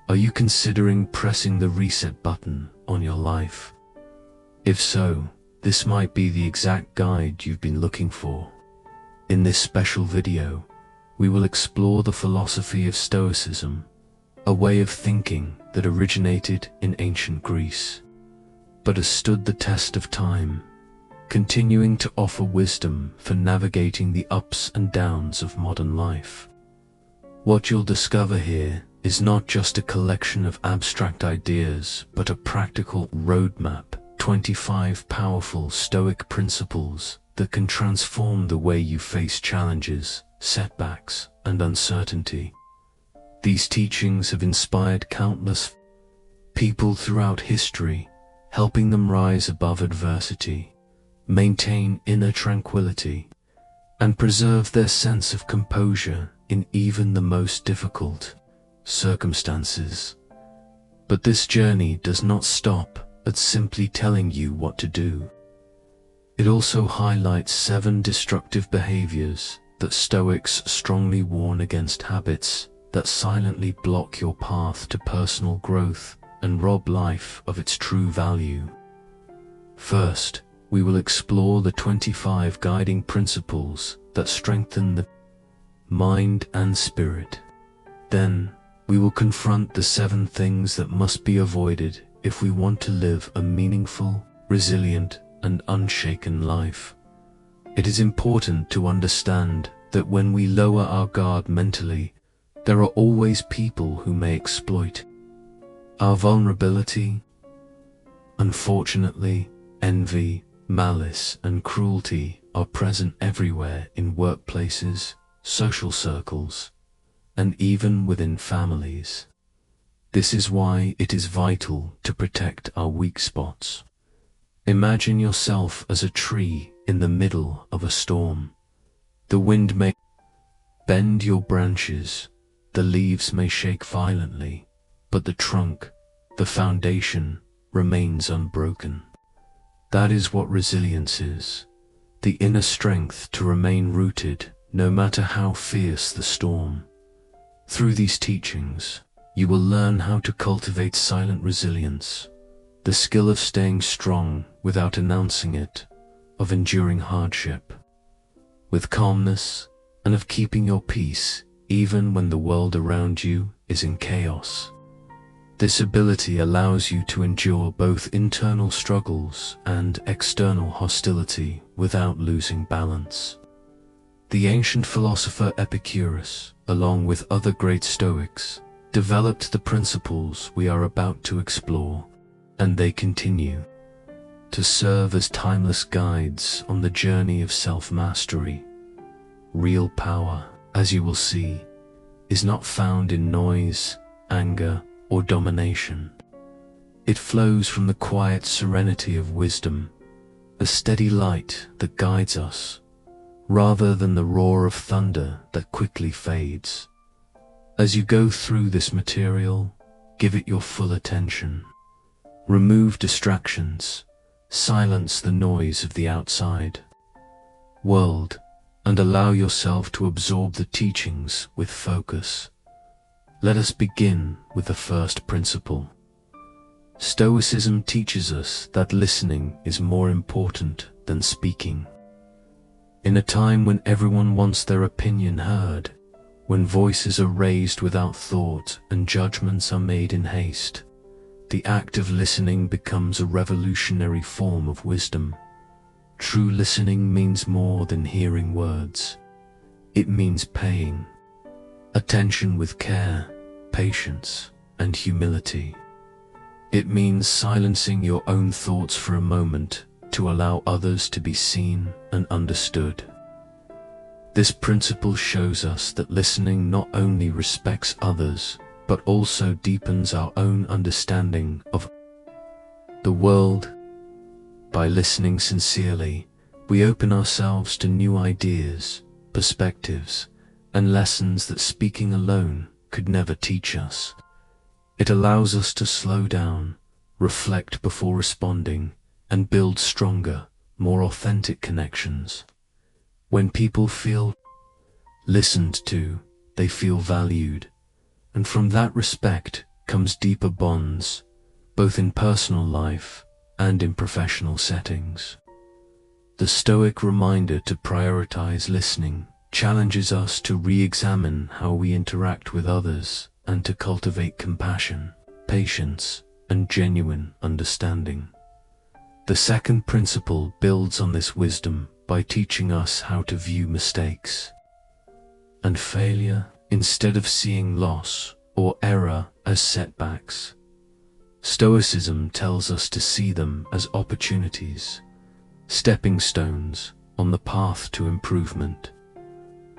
Are you considering pressing the reset button on your life? If so, this might be the exact guide you've been looking for. In this special video, we will explore the philosophy of Stoicism, a way of thinking that originated in ancient Greece, but has stood the test of time, continuing to offer wisdom for navigating the ups and downs of modern life. What you'll discover here is not just a collection of abstract ideas, but a practical roadmap, 25 powerful Stoic principles that can transform the way you face challenges, setbacks, and uncertainty. These teachings have inspired countless people throughout history, helping them rise above adversity, maintain inner tranquility, and preserve their sense of composure in even the most difficult circumstances. But this journey does not stop at simply telling you what to do. It also highlights 7 destructive behaviors that Stoics strongly warn against, habits that silently block your path to personal growth and rob life of its true value. First, we will explore the 25 guiding principles that strengthen the mind and spirit. Then, we will confront the 7 things that must be avoided if we want to live a meaningful, resilient, and unshaken life. It is important to understand that when we lower our guard mentally, there are always people who may exploit our vulnerability. Unfortunately, envy, malice, and cruelty are present everywhere in workplaces, social circles, and even within families. This is why it is vital to protect our weak spots. Imagine yourself as a tree in the middle of a storm. The wind may bend your branches, the leaves may shake violently, but the trunk, the foundation, remains unbroken. That is what resilience is, the inner strength to remain rooted no matter how fierce the storm. Through these teachings, you will learn how to cultivate silent resilience, the skill of staying strong without announcing it, of enduring hardship with calmness, and of keeping your peace even when the world around you is in chaos. This ability allows you to endure both internal struggles and external hostility without losing balance. The ancient philosopher Epictetus, along with other great Stoics, developed the principles we are about to explore, and they continue to serve as timeless guides on the journey of self-mastery. Real power, as you will see, is not found in noise, anger, or domination. It flows from the quiet serenity of wisdom, a steady light that guides us, rather than the roar of thunder that quickly fades. As you go through this material, give it your full attention. Remove distractions, silence the noise of the outside world, and allow yourself to absorb the teachings with focus. Let us begin with the first principle. Stoicism teaches us that listening is more important than speaking. In a time when everyone wants their opinion heard, when voices are raised without thought and judgments are made in haste, the act of listening becomes a revolutionary form of wisdom. True listening means more than hearing words. It means paying attention with care, patience, and humility. It means silencing your own thoughts for a moment to allow others to be seen and understood. This principle shows us that listening not only respects others, but also deepens our own understanding of the world. By listening sincerely, we open ourselves to new ideas, perspectives, and lessons that speaking alone could never teach us. It allows us to slow down, reflect before responding, and build stronger, more authentic connections. When people feel listened to, they feel valued, and from that respect comes deeper bonds, both in personal life and in professional settings. The Stoic reminder to prioritize listening challenges us to re-examine how we interact with others and to cultivate compassion, patience, and genuine understanding. The second principle builds on this wisdom by teaching us how to view mistakes and failure instead of seeing loss or error as setbacks. Stoicism tells us to see them as opportunities, stepping stones on the path to improvement.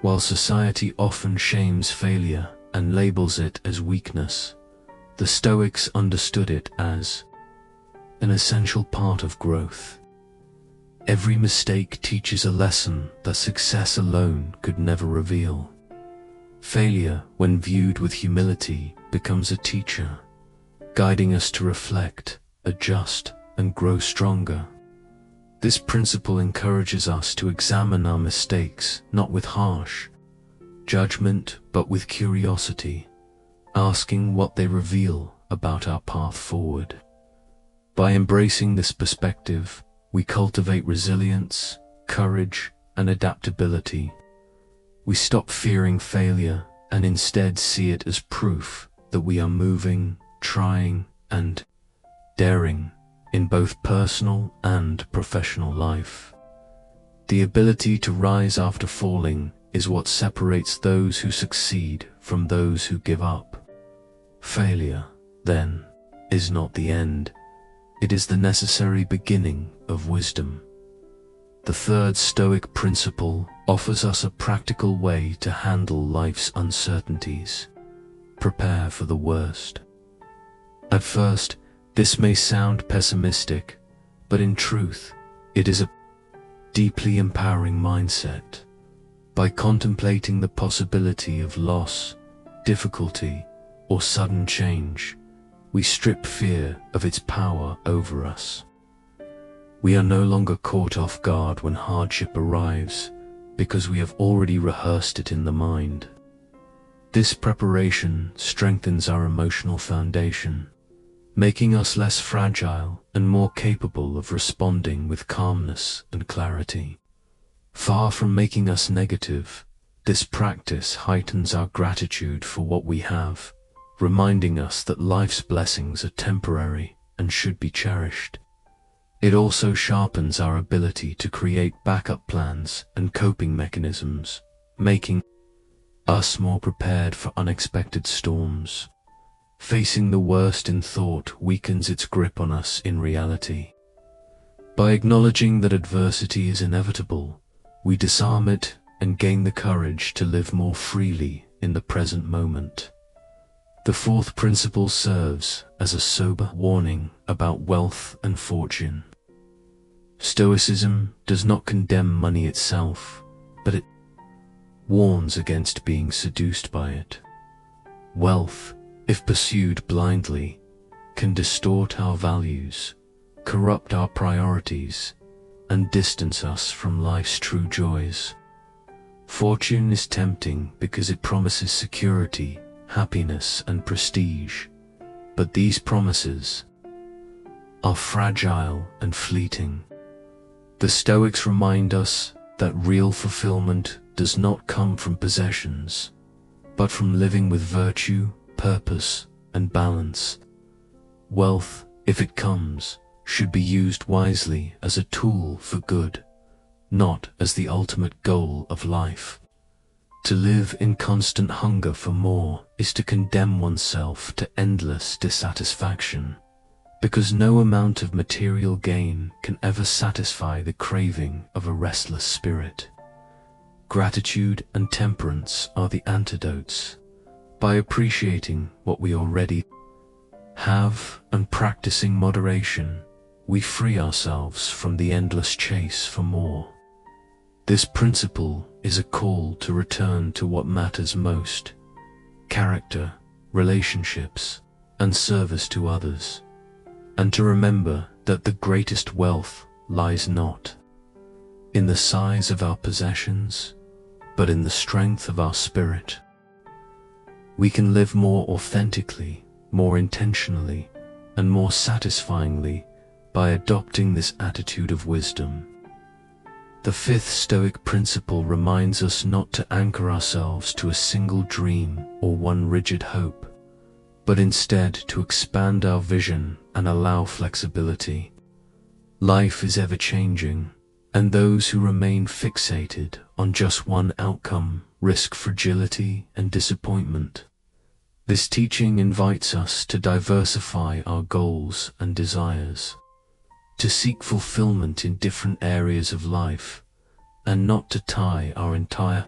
While society often shames failure and labels it as weakness, the Stoics understood it as an essential part of growth. Every mistake teaches a lesson that success alone could never reveal. Failure, when viewed with humility, becomes a teacher, guiding us to reflect, adjust, and grow stronger. This principle encourages us to examine our mistakes not with harsh judgment but with curiosity, asking what they reveal about our path forward. By embracing this perspective, we cultivate resilience, courage, and adaptability. We stop fearing failure and instead see it as proof that we are moving, trying, and daring in both personal and professional life. The ability to rise after falling is what separates those who succeed from those who give up. Failure, then, is not the end. It is the necessary beginning of wisdom. The third Stoic principle offers us a practical way to handle life's uncertainties. Prepare for the worst. At first, this may sound pessimistic, but in truth, it is a deeply empowering mindset. By contemplating the possibility of loss, difficulty, or sudden change, we strip fear of its power over us. We are no longer caught off guard when hardship arrives, because we have already rehearsed it in the mind. This preparation strengthens our emotional foundation, making us less fragile and more capable of responding with calmness and clarity. Far from making us negative, this practice heightens our gratitude for what we have, reminding us that life's blessings are temporary and should be cherished. It also sharpens our ability to create backup plans and coping mechanisms, making us more prepared for unexpected storms. Facing the worst in thought weakens its grip on us in reality. By acknowledging that adversity is inevitable, we disarm it and gain the courage to live more freely in the present moment. The fourth principle serves as a sober warning about wealth and fortune. Stoicism does not condemn money itself, but it warns against being seduced by it. Wealth, if pursued blindly, can distort our values, corrupt our priorities, and distance us from life's true joys. Fortune is tempting because it promises security, happiness, and prestige, but these promises are fragile and fleeting. The Stoics remind us that real fulfillment does not come from possessions, but from living with virtue, purpose, and balance. Wealth, if it comes, should be used wisely as a tool for good, not as the ultimate goal of life. To live in constant hunger for more is to condemn oneself to endless dissatisfaction, because no amount of material gain can ever satisfy the craving of a restless spirit. Gratitude and temperance are the antidotes. By appreciating what we already have and practicing moderation, we free ourselves from the endless chase for more. This principle is a call to return to what matters most: character, relationships, and service to others, and to remember that the greatest wealth lies not in the size of our possessions, but in the strength of our spirit. We can live more authentically more intentionally, and more satisfyingly by adopting this attitude of wisdom. The fifth Stoic principle reminds us not to anchor ourselves to a single dream or one rigid hope, but instead to expand our vision and allow flexibility. Life is ever-changing, and those who remain fixated on just one outcome risk fragility and disappointment. This teaching invites us to diversify our goals and desires, to seek fulfillment in different areas of life, and not to tie our entire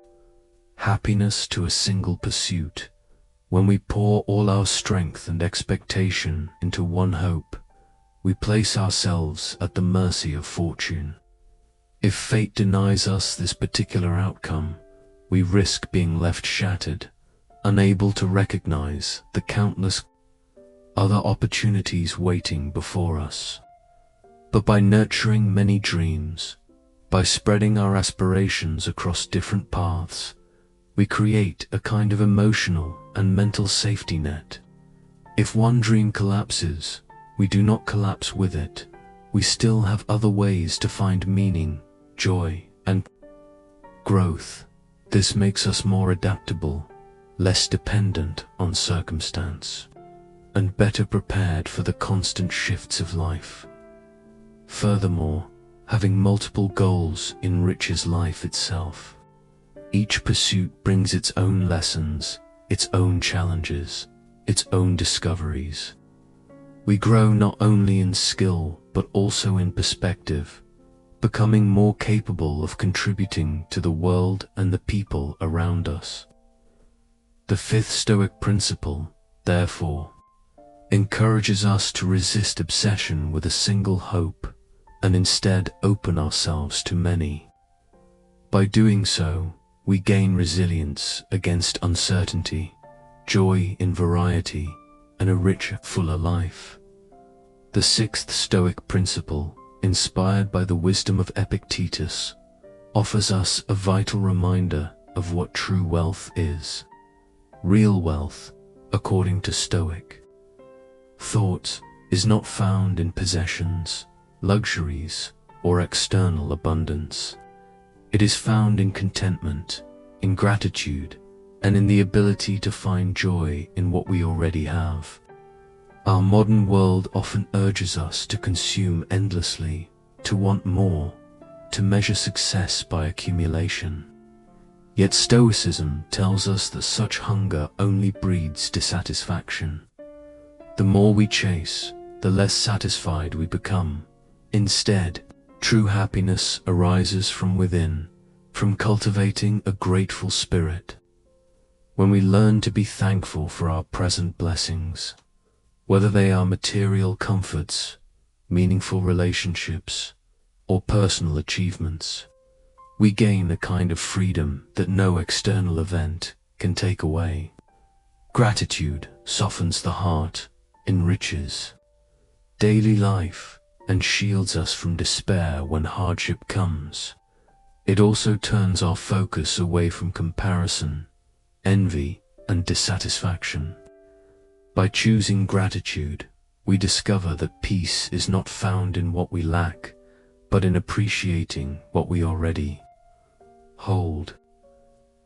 happiness to a single pursuit. When we pour all our strength and expectation into one hope, we place ourselves at the mercy of fortune. If fate denies us this particular outcome, we risk being left shattered, unable to recognize the countless other opportunities waiting before us. But by nurturing many dreams, by spreading our aspirations across different paths, we create a kind of emotional and mental safety net. If one dream collapses, we do not collapse with it. We still have other ways to find meaning, joy, and growth. This makes us more adaptable, less dependent on circumstance, and better prepared for the constant shifts of life. Furthermore, having multiple goals enriches life itself. Each pursuit brings its own lessons, its own challenges, its own discoveries. We grow not only in skill, but also in perspective, becoming more capable of contributing to the world and the people around us. The fifth Stoic principle, therefore, encourages us to resist obsession with a single hope and instead open ourselves to many. By doing so, we gain resilience against uncertainty, joy in variety, and a richer, fuller life. The sixth Stoic principle, inspired by the wisdom of Epictetus, offers us a vital reminder of what true wealth is. Real wealth, according to Stoic thought, is not found in possessions, luxuries, or external abundance. It is found in contentment, in gratitude, and in the ability to find joy in what we already have. Our modern world often urges us to consume endlessly, to want more, to measure success by accumulation. Yet Stoicism tells us that such hunger only breeds dissatisfaction. The more we chase, the less satisfied we become. Instead, true happiness arises from within, from cultivating a grateful spirit. When we learn to be thankful for our present blessings, whether they are material comforts, meaningful relationships, or personal achievements, we gain a kind of freedom that no external event can take away. Gratitude softens the heart, enriches daily life, and shields us from despair when hardship comes. It also turns our focus away from comparison, envy, and dissatisfaction. By choosing gratitude, we discover that peace is not found in what we lack, but in appreciating what we already hold.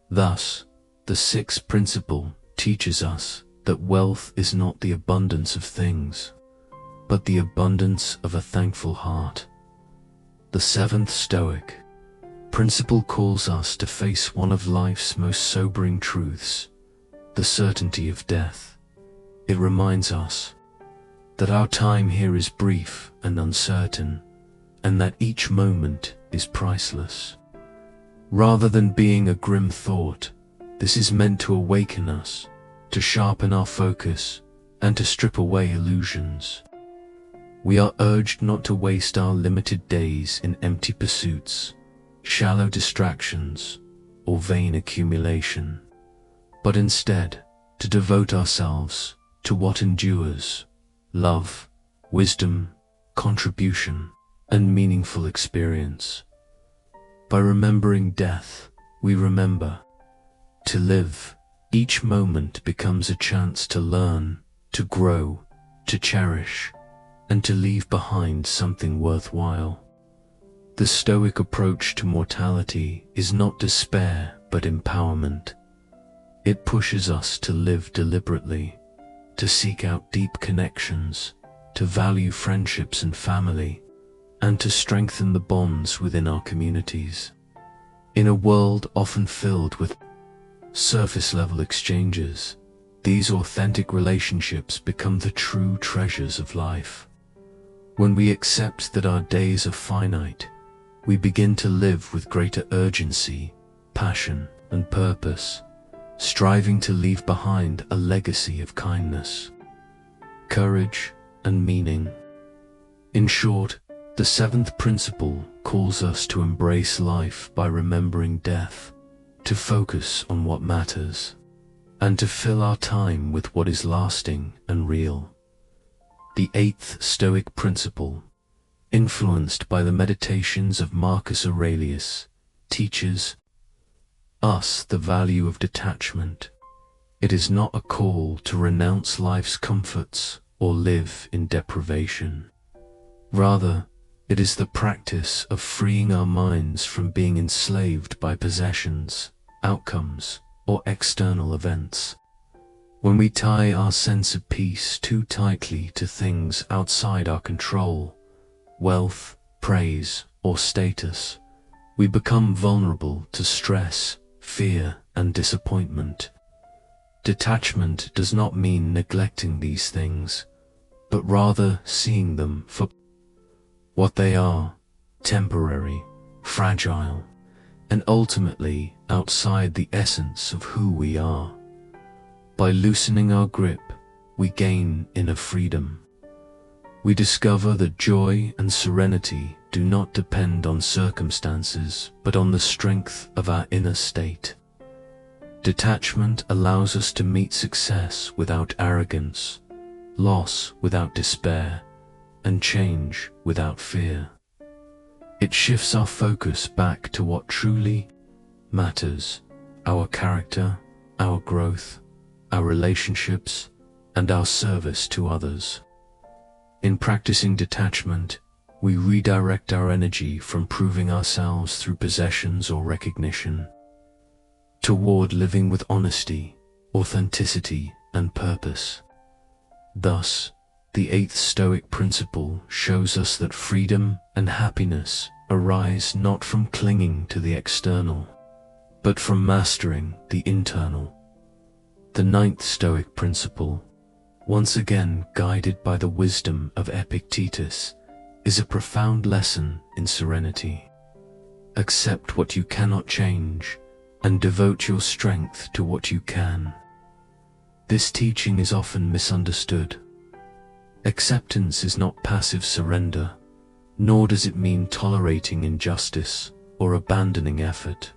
Thus, the sixth principle teaches us that wealth is not the abundance of things, but the abundance of a thankful heart. The seventh Stoic principle calls us to face one of life's most sobering truths, the certainty of death. It reminds us that our time here is brief and uncertain, and that each moment is priceless. Rather than being a grim thought, this is meant to awaken us, to sharpen our focus, and to strip away illusions. We are urged not to waste our limited days in empty pursuits, shallow distractions, or vain accumulation, but instead to devote ourselves to what endures: love, wisdom, contribution, and meaningful experience. By remembering death, we remember to live. Each moment becomes a chance to learn, to grow, to cherish, and to leave behind something worthwhile. The Stoic approach to mortality is not despair but empowerment. It pushes us to live deliberately, to seek out deep connections, to value friendships and family, and to strengthen the bonds within our communities. In a world often filled with surface-level exchanges, these authentic relationships become the true treasures of life. When we accept that our days are finite, we begin to live with greater urgency, passion, and purpose, striving to leave behind a legacy of kindness, courage, and meaning. In short, the seventh principle calls us to embrace life by remembering death, to focus on what matters, and to fill our time with what is lasting and real. The eighth Stoic principle, influenced by the meditations of Marcus Aurelius, teaches us the value of detachment. It is not a call to renounce life's comforts or live in deprivation. Rather, it is the practice of freeing our minds from being enslaved by possessions, outcomes, or external events. When we tie our sense of peace too tightly to things outside our control, wealth, praise, or status, we become vulnerable to stress, fear, and disappointment. Detachment does not mean neglecting these things, but rather seeing them for what they are: temporary, fragile, and ultimately outside the essence of who we are. By loosening our grip, we gain inner freedom. We discover that joy and serenity do not depend on circumstances, but on the strength of our inner state. Detachment allows us to meet success without arrogance, loss without despair, and change without fear. It shifts our focus back to what truly matters: our character, our growth, our relationships, and our service to others. In practicing detachment, we redirect our energy from proving ourselves through possessions or recognition toward living with honesty, authenticity, and purpose. Thus, the eighth Stoic principle shows us that freedom and happiness arise not from clinging to the external, but from mastering the internal. The ninth Stoic principle, once again guided by the wisdom of Epictetus, is a profound lesson in serenity. Accept what you cannot change, and devote your strength to what you can. This teaching is often misunderstood. Acceptance is not passive surrender, nor does it mean tolerating injustice or abandoning effort.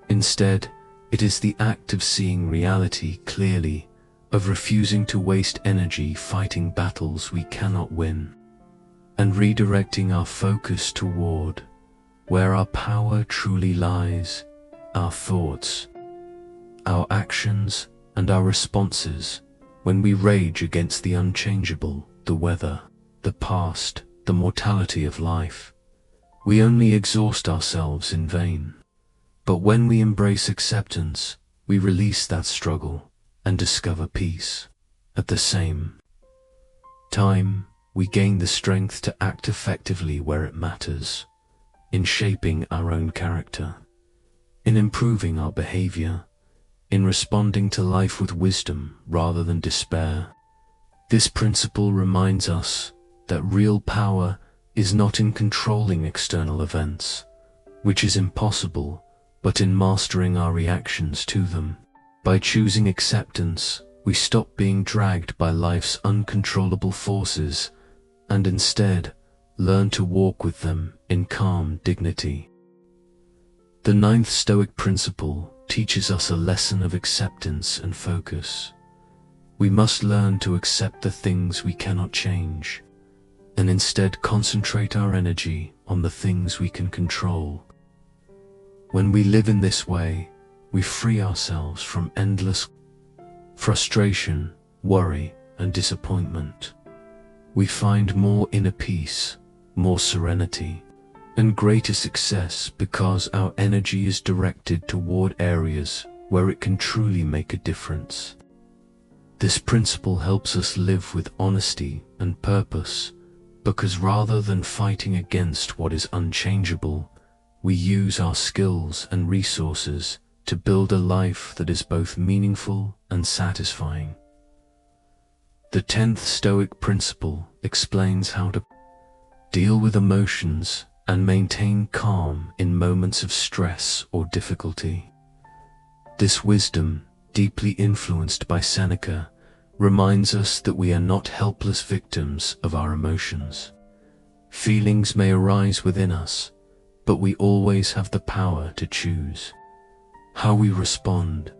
Instead, it is the act of seeing reality clearly, of refusing to waste energy fighting battles we cannot win, and redirecting our focus toward where our power truly lies: our thoughts, our actions, and our responses. When we rage against the unchangeable, the weather, the past, the mortality of life, we only exhaust ourselves in vain. But when we embrace acceptance, we release that struggle and discover peace. At the same time, we gain the strength to act effectively where it matters, in shaping our own character, in improving our behavior, in responding to life with wisdom rather than despair. This principle reminds us that real power is not in controlling external events, which is impossible, but in mastering our reactions to them. By choosing acceptance, we stop being dragged by life's uncontrollable forces and instead learn to walk with them in calm dignity. The ninth Stoic principle teaches us a lesson of acceptance and focus. We must learn to accept the things we cannot change, and instead concentrate our energy on the things we can control. When we live in this way, we free ourselves from endless frustration, worry, and disappointment. We find more inner peace, more serenity, and greater success because our energy is directed toward areas where it can truly make a difference. This principle helps us live with honesty and purpose because rather than fighting against what is unchangeable, we use our skills and resources to build a life that is both meaningful and satisfying. The 10th Stoic principle explains how to deal with emotions and maintain calm in moments of stress or difficulty. This wisdom, deeply influenced by Seneca, reminds us that we are not helpless victims of our emotions. Feelings may arise within us, but we always have the power to choose how we respond.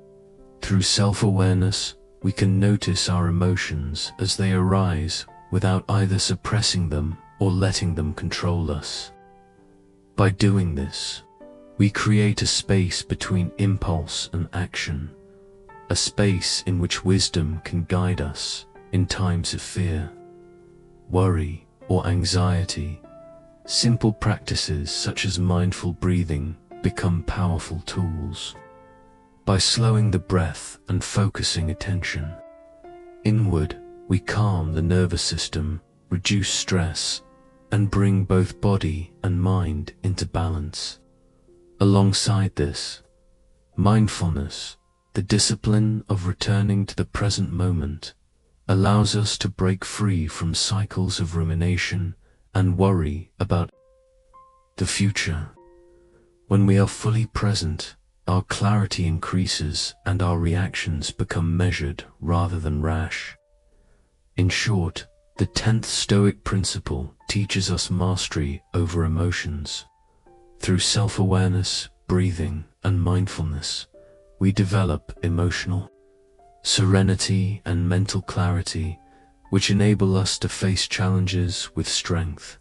Through self-awareness, we can notice our emotions as they arise without either suppressing them or letting them control us. By doing this, we create a space between impulse and action, a space in which wisdom can guide us in times of fear, worry, or anxiety. Simple practices such as mindful breathing become powerful tools. By slowing the breath and focusing attention inward, we calm the nervous system, reduce stress, and bring both body and mind into balance. Alongside this, mindfulness, the discipline of returning to the present moment, allows us to break free from cycles of rumination and worry about the future. When we are fully present, our clarity increases and our reactions become measured rather than rash. In short, the 10th Stoic principle teaches us mastery over emotions. Through self-awareness, breathing, and mindfulness, we develop emotional serenity and mental clarity, which enable us to face challenges with strength,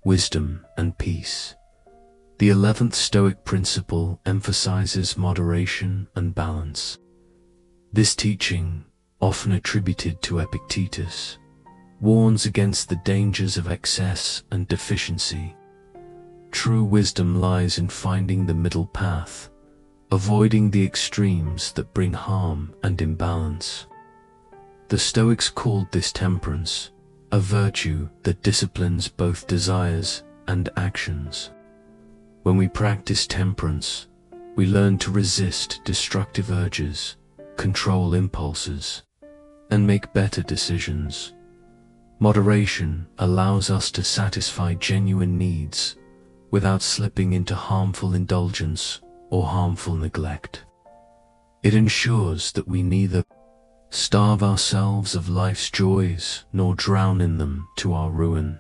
wisdom, and peace. The 11th Stoic principle emphasizes moderation and balance. This teaching, often attributed to Epictetus, warns against the dangers of excess and deficiency. True wisdom lies in finding the middle path, avoiding the extremes that bring harm and imbalance. The Stoics called this temperance, a virtue that disciplines both desires and actions. When we practice temperance, we learn to resist destructive urges, control impulses, and make better decisions. Moderation allows us to satisfy genuine needs without slipping into harmful indulgence or harmful neglect. It ensures that we neither starve ourselves of life's joys nor drown in them to our ruin.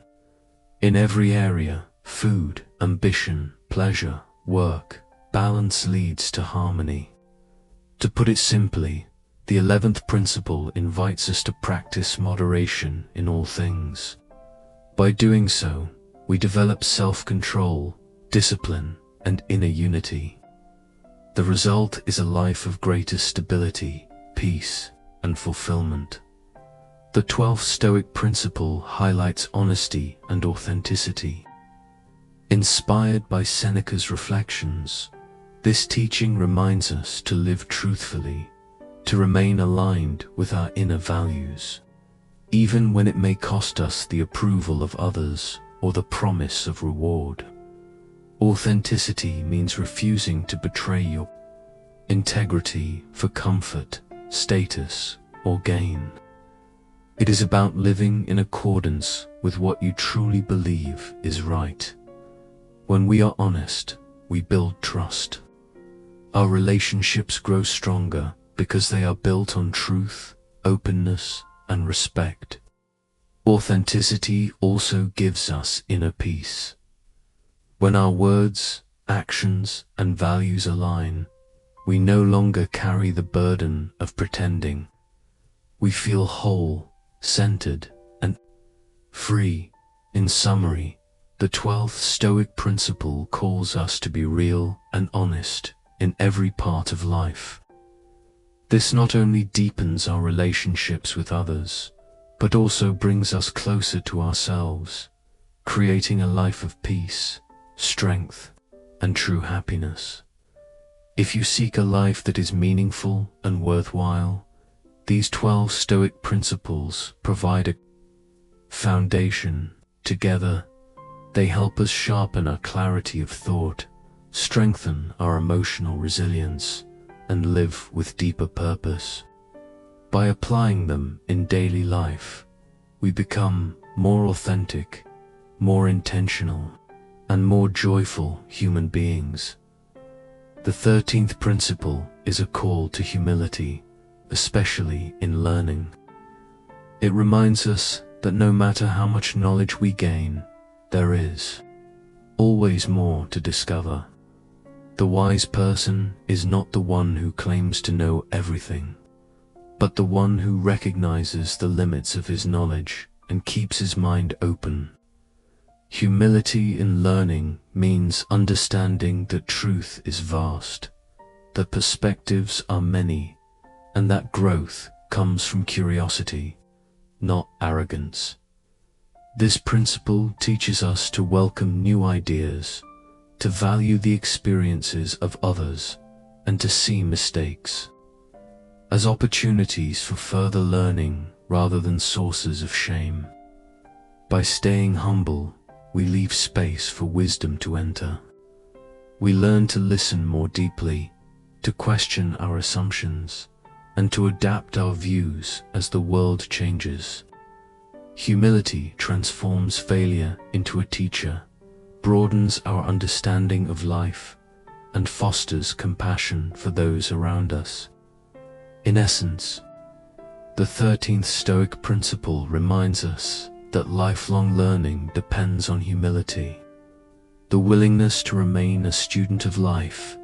In every area, food, ambition, pleasure, work, balance leads to harmony. To put it simply, the 11th principle invites us to practice moderation in all things. By doing so, we develop self-control, discipline, and inner unity. The result is a life of greater stability, peace, and fulfillment. The 12th Stoic principle highlights honesty and authenticity. Inspired by Seneca's reflections, this teaching reminds us to live truthfully, to remain aligned with our inner values, even when it may cost us the approval of others or the promise of reward. Authenticity means refusing to betray your integrity for comfort, status, or gain. It is about living in accordance with what you truly believe is right. When we are honest, we build trust. Our relationships grow stronger because they are built on truth, openness, and respect. Authenticity also gives us inner peace. When our words, actions, and values align, we no longer carry the burden of pretending. We feel whole, centered, and free. In summary, the 12th Stoic principle calls us to be real and honest in every part of life. This not only deepens our relationships with others, but also brings us closer to ourselves, creating a life of peace, strength, and true happiness. If you seek a life that is meaningful and worthwhile, these 12 Stoic principles provide a foundation. Together, they help us sharpen our clarity of thought, strengthen our emotional resilience, and live with deeper purpose. By applying them in daily life, we become more authentic, more intentional, and more joyful human beings. The 13th principle is a call to humility, especially in learning. It reminds us that no matter how much knowledge we gain, there is always more to discover. The wise person is not the one who claims to know everything, but the one who recognizes the limits of his knowledge and keeps his mind open. Humility in learning means understanding that truth is vast, that perspectives are many, and that growth comes from curiosity, not arrogance. This principle teaches us to welcome new ideas, to value the experiences of others, and to see mistakes as opportunities for further learning rather than sources of shame. By staying humble, we leave space for wisdom to enter. We learn to listen more deeply, to question our assumptions, and to adapt our views as the world changes. Humility transforms failure into a teacher, broadens our understanding of life, and fosters compassion for those around us. In essence, the 13th Stoic principle reminds us that lifelong learning depends on humility, the willingness to remain a student of life.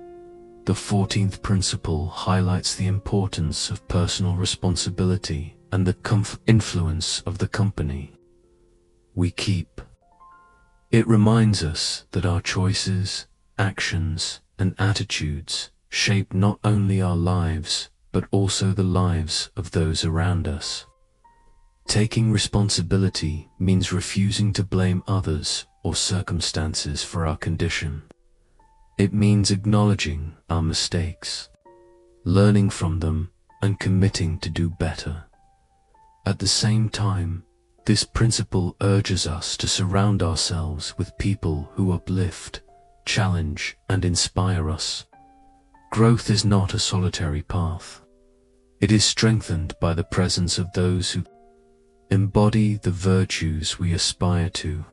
The 14th principle highlights the importance of personal responsibility and the influence of the company we keep. It reminds us that our choices, actions, and attitudes shape not only our lives, but also the lives of those around us. Taking responsibility means refusing to blame others or circumstances for our condition. It means acknowledging our mistakes, learning from them, and committing to do better. At the same time, this principle urges us to surround ourselves with people who uplift, challenge, and inspire us. Growth is not a solitary path. It is strengthened by the presence of those who embody the virtues we aspire to.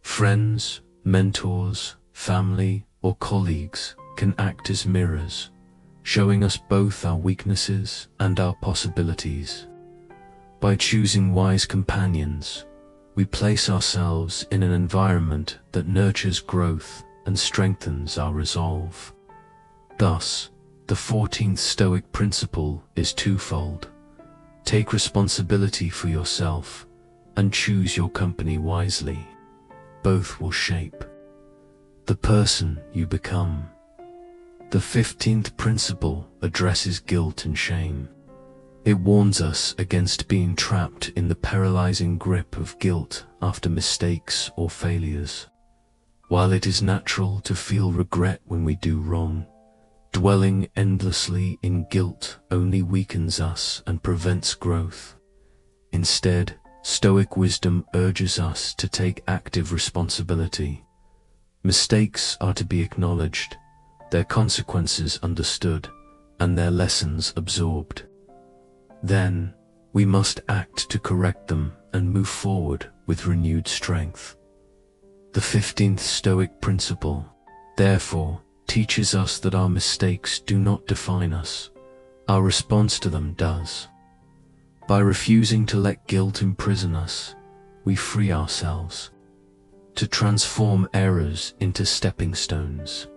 Friends, mentors, family, or colleagues can act as mirrors, showing us both our weaknesses and our possibilities. By choosing wise companions, we place ourselves in an environment that nurtures growth and strengthens our resolve. Thus, the 14th Stoic principle is twofold. Take responsibility for yourself and choose your company wisely. Both will shape the person you become. The 15th principle addresses guilt and shame. It warns us against being trapped in the paralyzing grip of guilt after mistakes or failures. While it is natural to feel regret when we do wrong, dwelling endlessly in guilt only weakens us and prevents growth. Instead, Stoic wisdom urges us to take active responsibility. Mistakes are to be acknowledged, their consequences understood, and their lessons absorbed. Then, we must act to correct them and move forward with renewed strength. The 15th Stoic principle, therefore, teaches us that our mistakes do not define us. Our response to them does. By refusing to let guilt imprison us, we free ourselves to transform errors into stepping stones.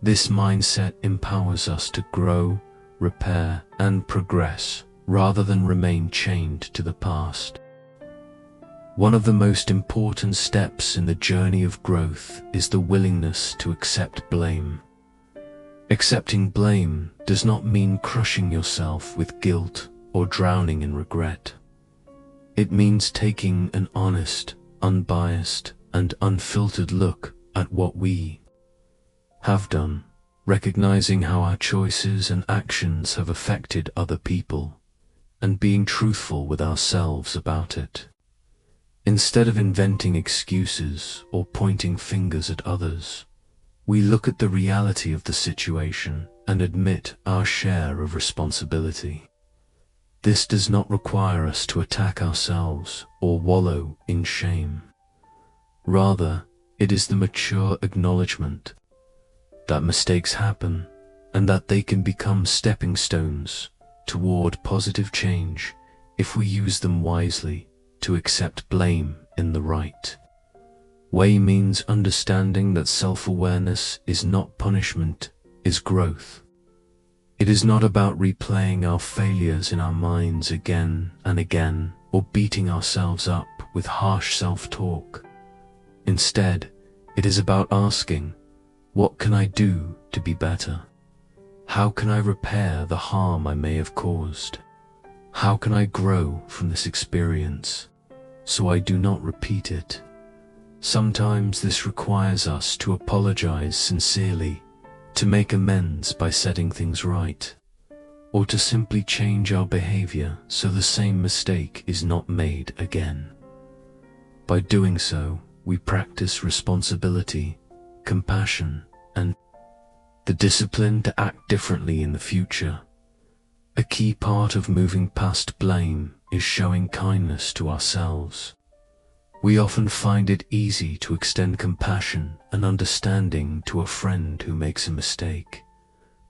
This mindset empowers us to grow, repair, and progress, rather than remain chained to the past. One of the most important steps in the journey of growth is the willingness to accept blame. Accepting blame does not mean crushing yourself with guilt or drowning in regret. It means taking an honest, unbiased, and unfiltered look at what we have done, recognizing how our choices and actions have affected other people, and being truthful with ourselves about it. Instead of inventing excuses or pointing fingers at others, we look at the reality of the situation and admit our share of responsibility. This does not require us to attack ourselves or wallow in shame. Rather, it is the mature acknowledgement that mistakes happen and that they can become stepping stones toward positive change if we use them wisely to accept blame in the right way. Means understanding that self-awareness is not punishment, is growth. It is not about replaying our failures in our minds again and again or beating ourselves up with harsh self-talk. Instead, it is about asking, what can I do to be better? How can I repair the harm I may have caused? How can I grow from this experience so I do not repeat it? Sometimes this requires us to apologize sincerely, to make amends by setting things right, or to simply change our behavior so the same mistake is not made again. By doing so, we practice responsibility, compassion, and the discipline to act differently in the future. A key part of moving past blame is showing kindness to ourselves. We often find it easy to extend compassion and understanding to a friend who makes a mistake,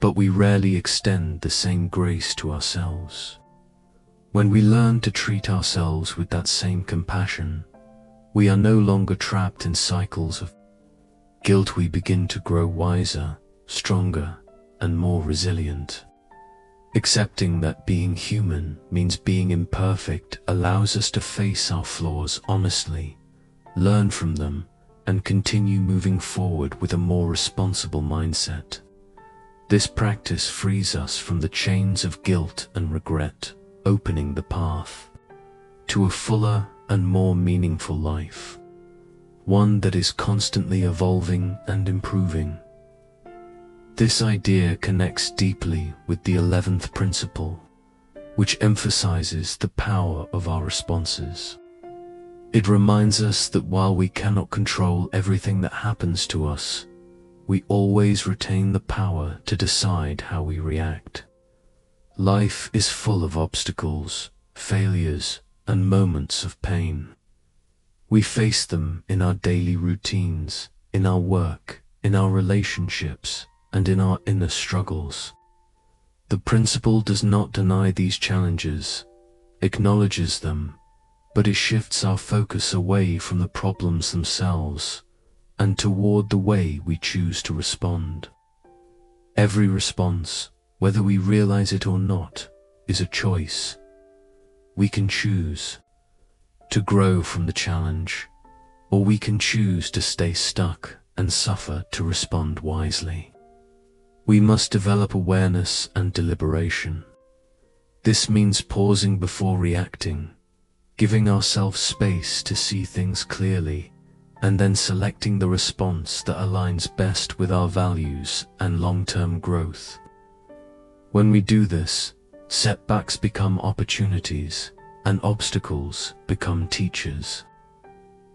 but we rarely extend the same grace to ourselves. When we learn to treat ourselves with that same compassion, we are no longer trapped in cycles of guilt. We begin to grow wiser, stronger, and more resilient. Accepting that being human means being imperfect allows us to face our flaws honestly, learn from them, and continue moving forward with a more responsible mindset. This practice frees us from the chains of guilt and regret, opening the path to a fuller and more meaningful life, one that is constantly evolving and improving. This idea connects deeply with the 11th principle, which emphasizes the power of our responses. It reminds us that while we cannot control everything that happens to us, we always retain the power to decide how we react. Life is full of obstacles, failures, and moments of pain. We face them in our daily routines, in our work, in our relationships, and in our inner struggles. The principle does not deny these challenges, acknowledges them, but it shifts our focus away from the problems themselves and toward the way we choose to respond. Every response, whether we realize it or not, is a choice. We can choose to grow from the challenge, or we can choose to stay stuck and suffer to respond wisely. We must develop awareness and deliberation. This means pausing before reacting, giving ourselves space to see things clearly, and then selecting the response that aligns best with our values and long-term growth. When we do this, setbacks become opportunities, and obstacles become teachers.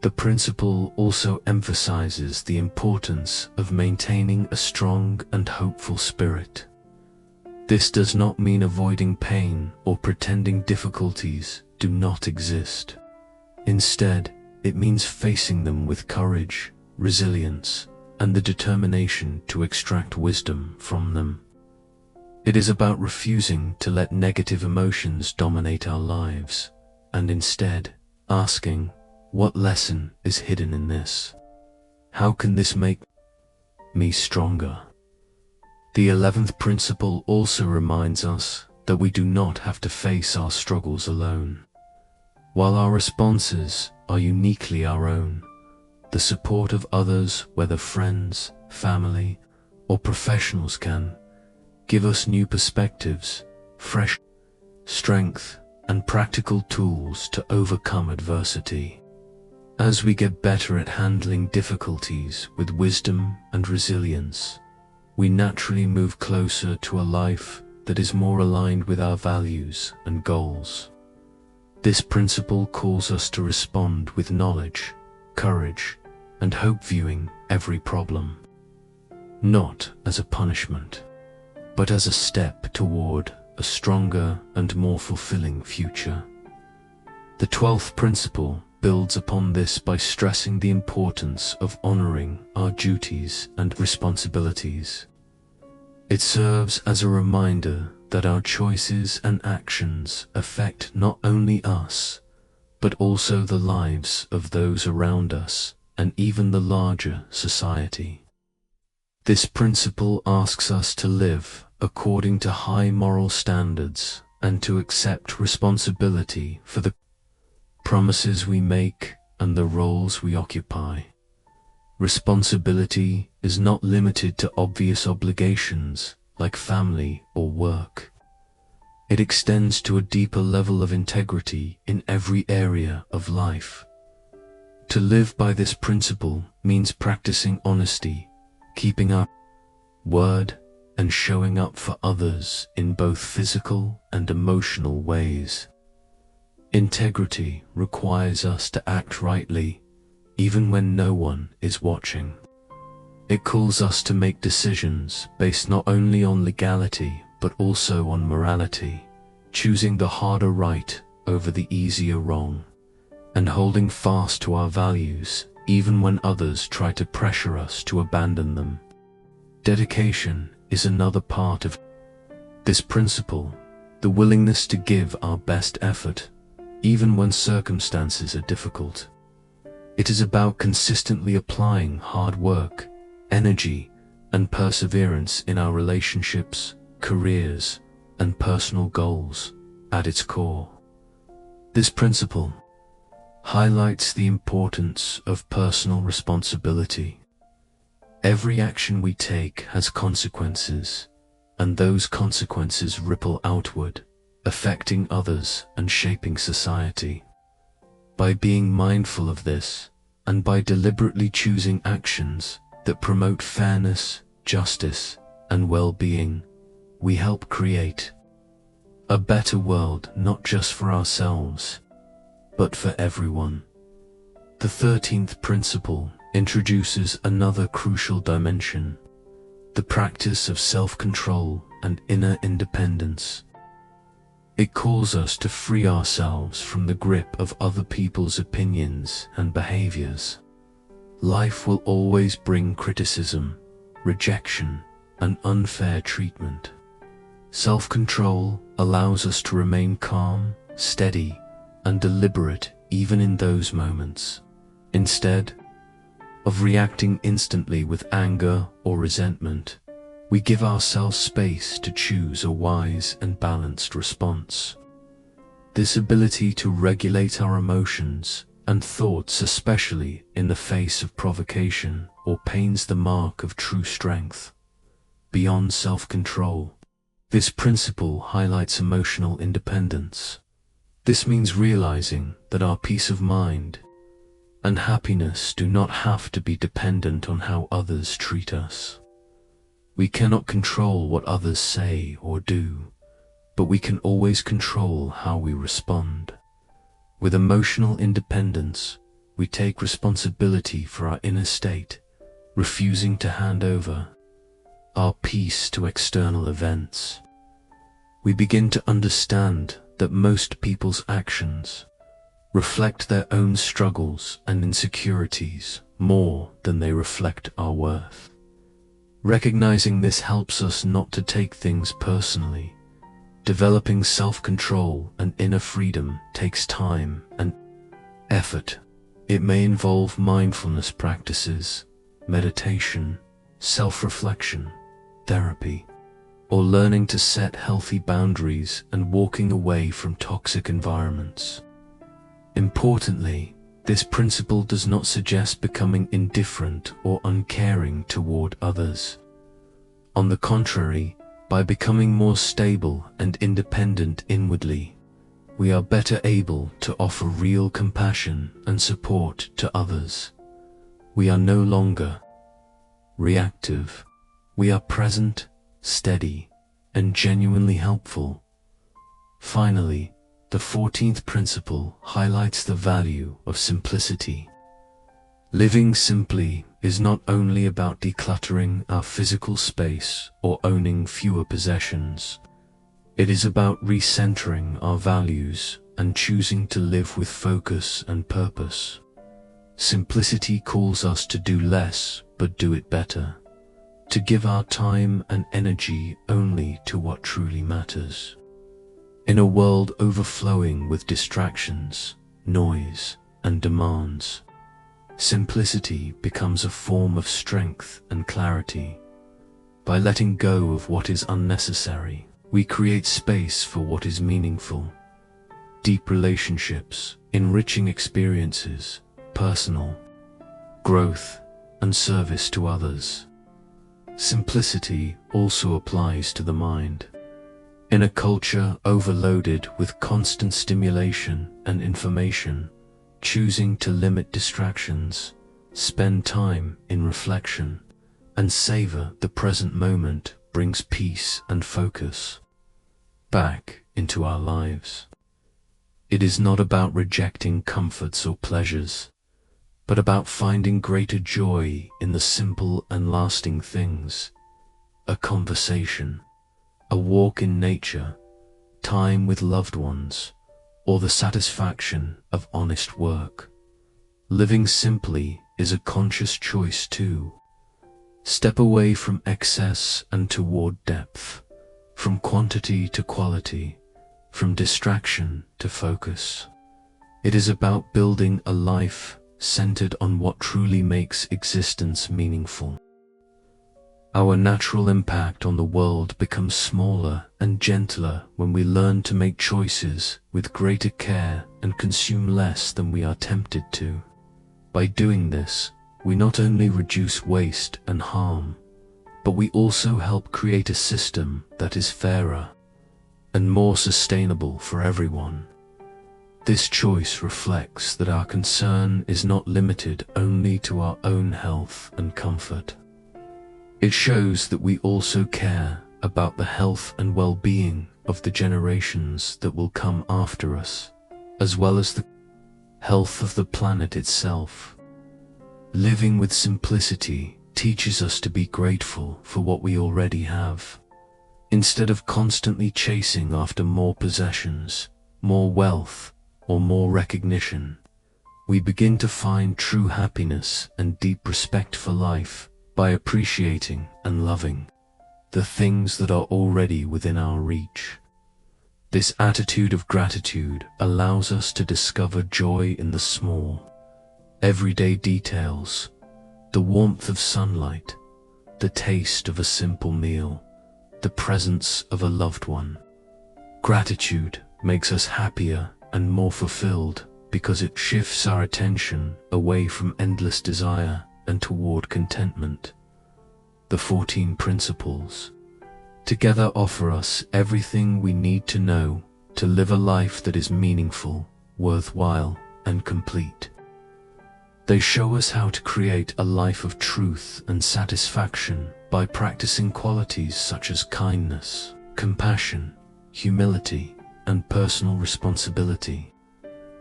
The principle also emphasizes the importance of maintaining a strong and hopeful spirit. This does not mean avoiding pain or pretending difficulties do not exist. Instead, it means facing them with courage, resilience, and the determination to extract wisdom from them. It is about refusing to let negative emotions dominate our lives, and instead asking, what lesson is hidden in this? How can this make me stronger? The 11th principle also reminds us that we do not have to face our struggles alone. While our responses are uniquely our own, the support of others, whether friends, family, or professionals, can give us new perspectives, fresh strength, and practical tools to overcome adversity. As we get better at handling difficulties with wisdom and resilience, we naturally move closer to a life that is more aligned with our values and goals. This principle calls us to respond with knowledge, courage, and hope, viewing every problem not as a punishment, but as a step toward a stronger and more fulfilling future. The 12th principle builds upon this by stressing the importance of honoring our duties and responsibilities. It serves as a reminder that our choices and actions affect not only us, but also the lives of those around us and even the larger society. This principle asks us to live according to high moral standards and to accept responsibility for the promises we make and the roles we occupy. Responsibility is not limited to obvious obligations like family or work. It extends to a deeper level of integrity in every area of life. To live by this principle means practicing honesty, keeping our word, and showing up for others in both physical and emotional ways. Integrity requires us to act rightly, even when no one is watching. It calls us to make decisions based not only on legality, but also on morality, choosing the harder right over the easier wrong, and holding fast to our values even when others try to pressure us to abandon them. Dedication is another part of this principle, the willingness to give our best effort, even when circumstances are difficult. It is about consistently applying hard work, energy, and perseverance in our relationships, careers, and personal goals at its core. This principle highlights the importance of personal responsibility. Every action we take has consequences, and those consequences ripple outward, affecting others and shaping society. By being mindful of this, and by deliberately choosing actions that promote fairness, justice, and well-being, we help create a better world not just for ourselves, but for everyone. The 13th principle introduces another crucial dimension, the practice of self-control and inner independence. It calls us to free ourselves from the grip of other people's opinions and behaviors. Life will always bring criticism, rejection, and unfair treatment. Self-control allows us to remain calm, steady, and deliberate even in those moments. Instead of reacting instantly with anger or resentment, we give ourselves space to choose a wise and balanced response. This ability to regulate our emotions and thoughts, especially in the face of provocation or pain, is the mark of true strength. Beyond self-control, this principle highlights emotional independence. This means realizing that our peace of mind and happiness do not have to be dependent on how others treat us. We cannot control what others say or do, but we can always control how we respond. With emotional independence, we take responsibility for our inner state, refusing to hand over our peace to external events. We begin to understand that most people's actions reflect their own struggles and insecurities more than they reflect our worth. Recognizing this helps us not to take things personally. Developing self-control and inner freedom takes time and effort. It may involve mindfulness practices, meditation, self-reflection, therapy, or learning to set healthy boundaries and walking away from toxic environments. Importantly, this principle does not suggest becoming indifferent or uncaring toward others. On the contrary, by becoming more stable and independent inwardly, we are better able to offer real compassion and support to others. We are no longer reactive. We are present, steady, and genuinely helpful. Finally, the 14th principle highlights the value of simplicity. Living simply is not only about decluttering our physical space or owning fewer possessions. It is about recentering our values and choosing to live with focus and purpose. Simplicity calls us to do less, but do it better. To give our time and energy only to what truly matters. In a world overflowing with distractions, noise, and demands, simplicity becomes a form of strength and clarity. By letting go of what is unnecessary, we create space for what is meaningful. Deep relationships, enriching experiences, personal growth, and service to others. Simplicity also applies to the mind. In a culture overloaded with constant stimulation and information, choosing to limit distractions, spend time in reflection, and savor the present moment brings peace and focus back into our lives. It is not about rejecting comforts or pleasures, but about finding greater joy in the simple and lasting things. A conversation, a walk in nature, time with loved ones, or the satisfaction of honest work. Living simply is a conscious choice too. Step away from excess and toward depth, from quantity to quality, from distraction to focus. It is about building a life centered on what truly makes existence meaningful. Our natural impact on the world becomes smaller and gentler when we learn to make choices with greater care and consume less than we are tempted to. By doing this, we not only reduce waste and harm, but we also help create a system that is fairer and more sustainable for everyone. This choice reflects that our concern is not limited only to our own health and comfort. It shows that we also care about the health and well-being of the generations that will come after us, as well as the health of the planet itself. Living with simplicity teaches us to be grateful for what we already have. Instead of constantly chasing after more possessions, more wealth, or more recognition, we begin to find true happiness and deep respect for life by appreciating and loving the things that are already within our reach. This attitude of gratitude allows us to discover joy in the small, everyday details, the warmth of sunlight, the taste of a simple meal, the presence of a loved one. Gratitude makes us happier and more fulfilled because it shifts our attention away from endless desire and toward contentment. The 14 principles together offer us everything we need to know to live a life that is meaningful, worthwhile, and complete. They show us how to create a life of truth and satisfaction by practicing qualities such as kindness, compassion, humility, and personal responsibility.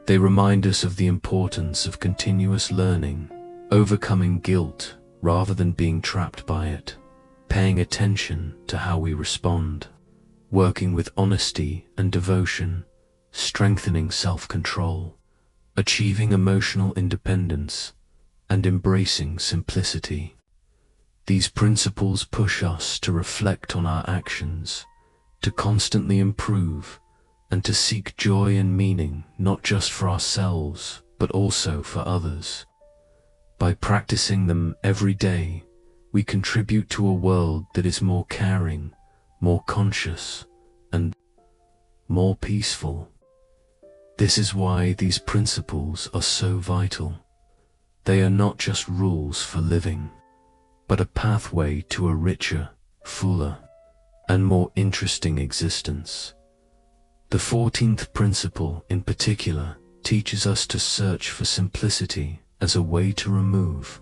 They remind us of the importance of continuous learning, overcoming guilt rather than being trapped by it, paying attention to how we respond, working with honesty and devotion, strengthening self-control, achieving emotional independence, and embracing simplicity. These principles push us to reflect on our actions, to constantly improve, and to seek joy and meaning not just for ourselves, but also for others. By practicing them every day, we contribute to a world that is more caring, more conscious, and more peaceful. This is why these principles are so vital. They are not just rules for living, but a pathway to a richer, fuller, and more interesting existence. The The 14th principle, in particular, teaches us to search for simplicity as a way to remove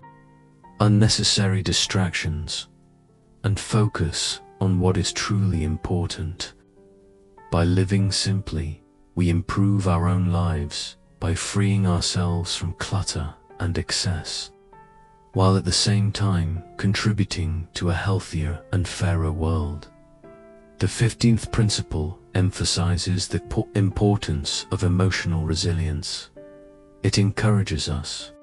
unnecessary distractions and focus on what is truly important. By living simply, we improve our own lives by freeing ourselves from clutter and excess, while at the same time contributing to a healthier and fairer world. The 15th principle emphasizes the importance of emotional resilience. It encourages us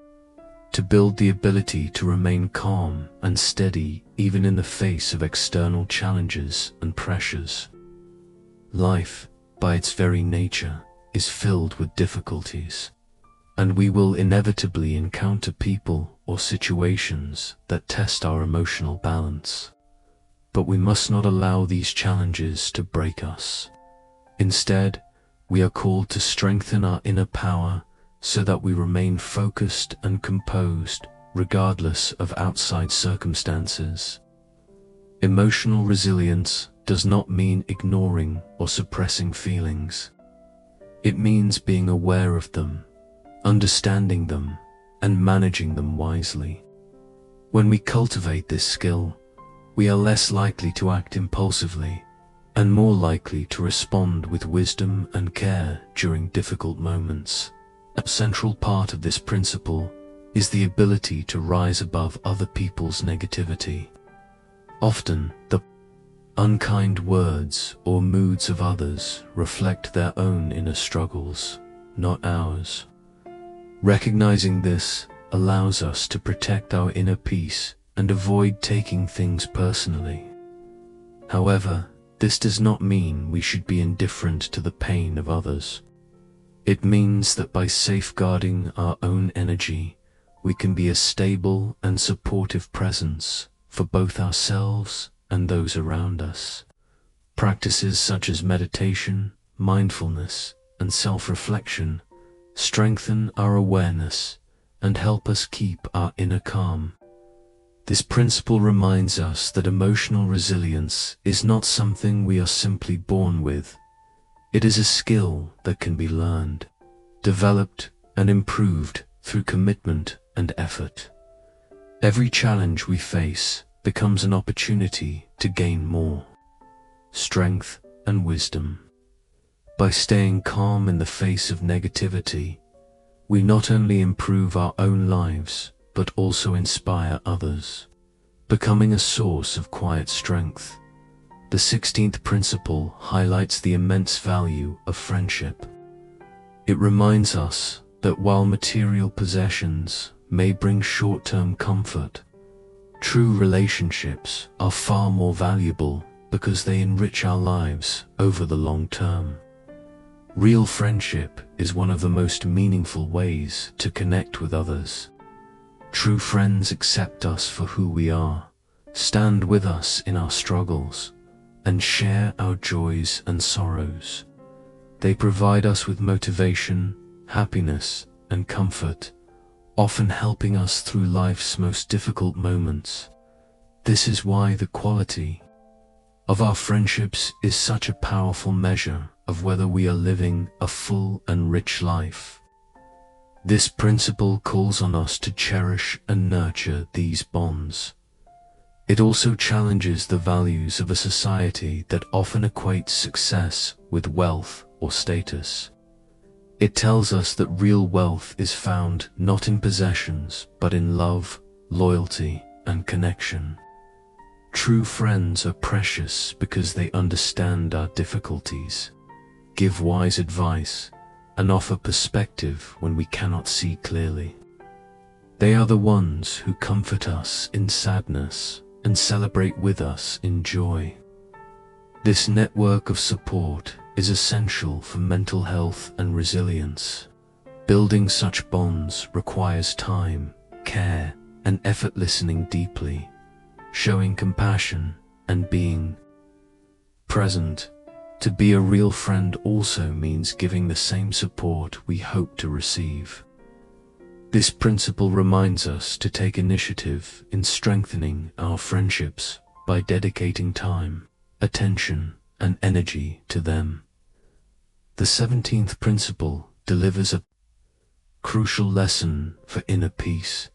to build the ability to remain calm and steady even in the face of external challenges and pressures. Life, by its very nature, is filled with difficulties, and we will inevitably encounter people or situations that test our emotional balance. But we must not allow these challenges to break us. Instead, we are called to strengthen our inner power so that we remain focused and composed regardless of outside circumstances. Emotional resilience does not mean ignoring or suppressing feelings. It means being aware of them, understanding them, and managing them wisely. When we cultivate this skill, we are less likely to act impulsively and more likely to respond with wisdom and care during difficult moments. A central part of this principle is the ability to rise above other people's negativity. Often, the unkind words or moods of others reflect their own inner struggles, not ours. Recognizing this allows us to protect our inner peace and avoid taking things personally. However, this does not mean we should be indifferent to the pain of others. It means that by safeguarding our own energy, we can be a stable and supportive presence for both ourselves and those around us. Practices such as meditation, mindfulness, and self-reflection strengthen our awareness and help us keep our inner calm. This principle reminds us that emotional resilience is not something we are simply born with. It is a skill that can be learned, developed, and improved through commitment and effort. Every challenge we face becomes an opportunity to gain more strength and wisdom. By staying calm in the face of negativity, we not only improve our own lives, but also inspire others, becoming a source of quiet strength. The 16th principle highlights the immense value of friendship. It reminds us that while material possessions may bring short-term comfort, true relationships are far more valuable because they enrich our lives over the long term. Real friendship is one of the most meaningful ways to connect with others. True friends accept us for who we are, stand with us in our struggles, and share our joys and sorrows. They provide us with motivation, happiness, and comfort, often helping us through life's most difficult moments. This is why the quality of our friendships is such a powerful measure of whether we are living a full and rich life. This principle calls on us to cherish and nurture these bonds. It also challenges the values of a society that often equates success with wealth or status. It tells us that real wealth is found not in possessions, but in love, loyalty, and connection. True friends are precious because they understand our difficulties, give wise advice, and offer perspective when we cannot see clearly. They are the ones who comfort us in sadness and celebrate with us in joy. This network of support is essential for mental health and resilience. Building such bonds requires time, care, and effort, listening deeply, showing compassion, and being present. To be a real friend also means giving the same support we hope to receive. This principle reminds us to take initiative in strengthening our friendships by dedicating time, attention, and energy to them. The 17th principle delivers a crucial lesson for inner peace.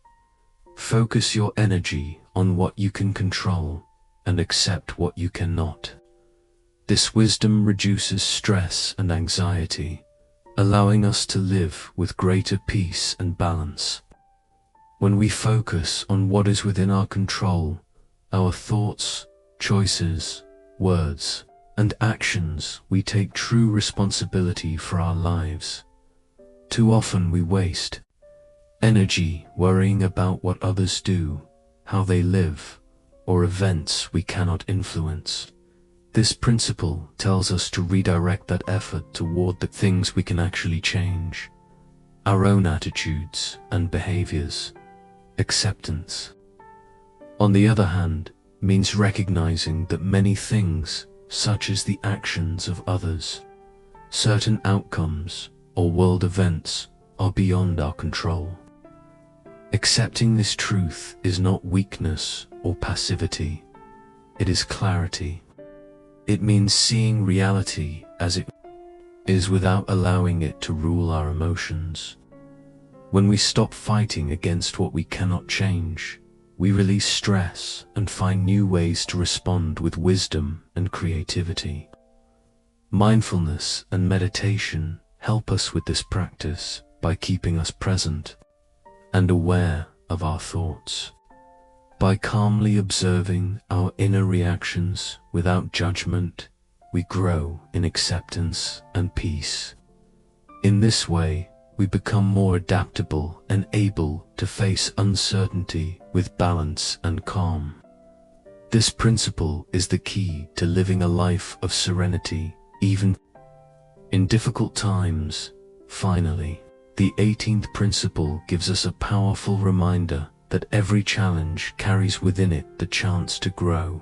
Focus your energy on what you can control and accept what you cannot. This wisdom reduces stress and anxiety, allowing us to live with greater peace and balance. When we focus on what is within our control, our thoughts, choices, words, and actions, we take true responsibility for our lives. Too often we waste energy worrying about what others do, how they live, or events we cannot influence. This principle tells us to redirect that effort toward the things we can actually change: our own attitudes and behaviors. Acceptance, on the other hand, means recognizing that many things, such as the actions of others, certain outcomes, or world events, are beyond our control. Accepting this truth is not weakness or passivity. It is clarity. It means seeing reality as it is without allowing it to rule our emotions. When we stop fighting against what we cannot change, we release stress and find new ways to respond with wisdom and creativity. Mindfulness and meditation help us with this practice by keeping us present and aware of our thoughts. By calmly observing our inner reactions without judgment, we grow in acceptance and peace. In this way, we become more adaptable and able to face uncertainty with balance and calm. This principle is the key to living a life of serenity, even in difficult times. Finally, the 18th principle gives us a powerful reminder that every challenge carries within it the chance to grow.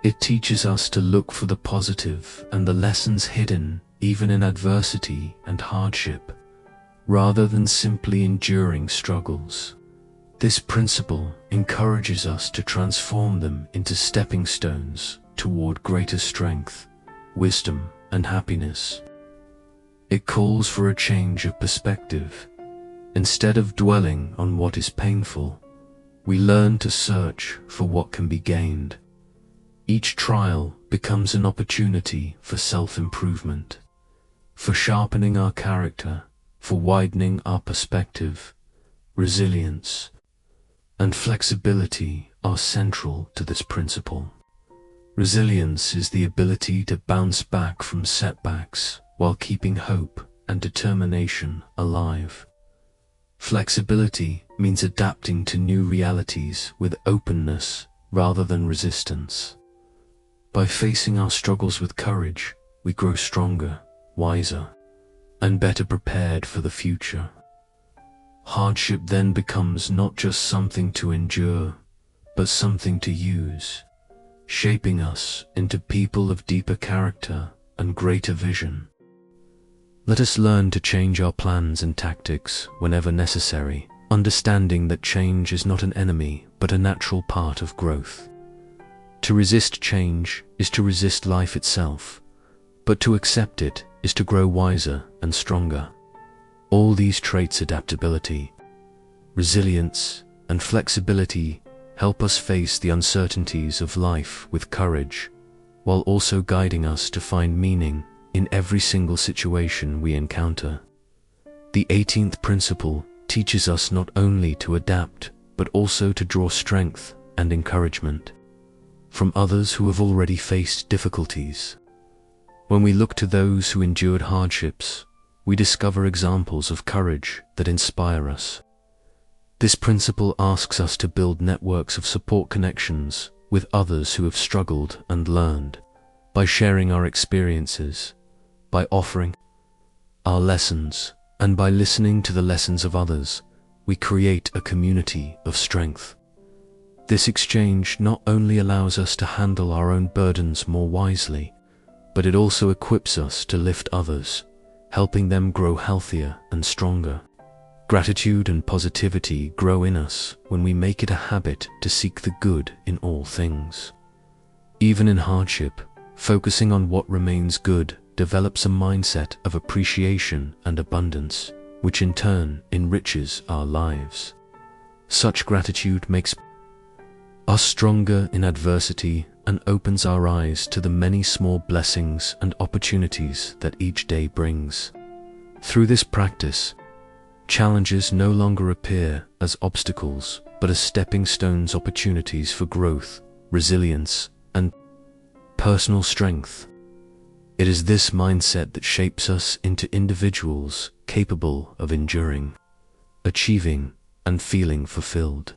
It teaches us to look for the positive and the lessons hidden even in adversity and hardship, rather than simply enduring struggles. This principle encourages us to transform them into stepping stones toward greater strength, wisdom, and happiness. It calls for a change of perspective. Instead of dwelling on what is painful, we learn to search for what can be gained. Each trial becomes an opportunity for self-improvement, for sharpening our character, for widening our perspective. Resilience and flexibility are central to this principle. Resilience is the ability to bounce back from setbacks while keeping hope and determination alive. Flexibility means adapting to new realities with openness rather than resistance. By facing our struggles with courage, we grow stronger, wiser, and better prepared for the future. Hardship then becomes not just something to endure, but something to use, shaping us into people of deeper character and greater vision. Let us learn to change our plans and tactics whenever necessary, understanding that change is not an enemy, but a natural part of growth. To resist change is to resist life itself, but to accept it is to grow wiser and stronger. All these traits, adaptability, resilience, and flexibility, help us face the uncertainties of life with courage, while also guiding us to find meaning in every single situation we encounter. The 18th principle teaches us not only to adapt, but also to draw strength and encouragement from others who have already faced difficulties. When we look to those who endured hardships, we discover examples of courage that inspire us. This principle asks us to build networks of support connections with others who have struggled and learned. By sharing our experiences, by offering our lessons, and by listening to the lessons of others, we create a community of strength. This exchange not only allows us to handle our own burdens more wisely, but it also equips us to lift others, helping them grow healthier and stronger. Gratitude and positivity grow in us when we make it a habit to seek the good in all things. Even in hardship, focusing on what remains good develops a mindset of appreciation and abundance, which in turn enriches our lives. Such gratitude makes us stronger in adversity and opens our eyes to the many small blessings and opportunities that each day brings. Through this practice, challenges no longer appear as obstacles, but as stepping stones, opportunities for growth, resilience, and personal strength. It is this mindset that shapes us into individuals capable of enduring, achieving, and feeling fulfilled.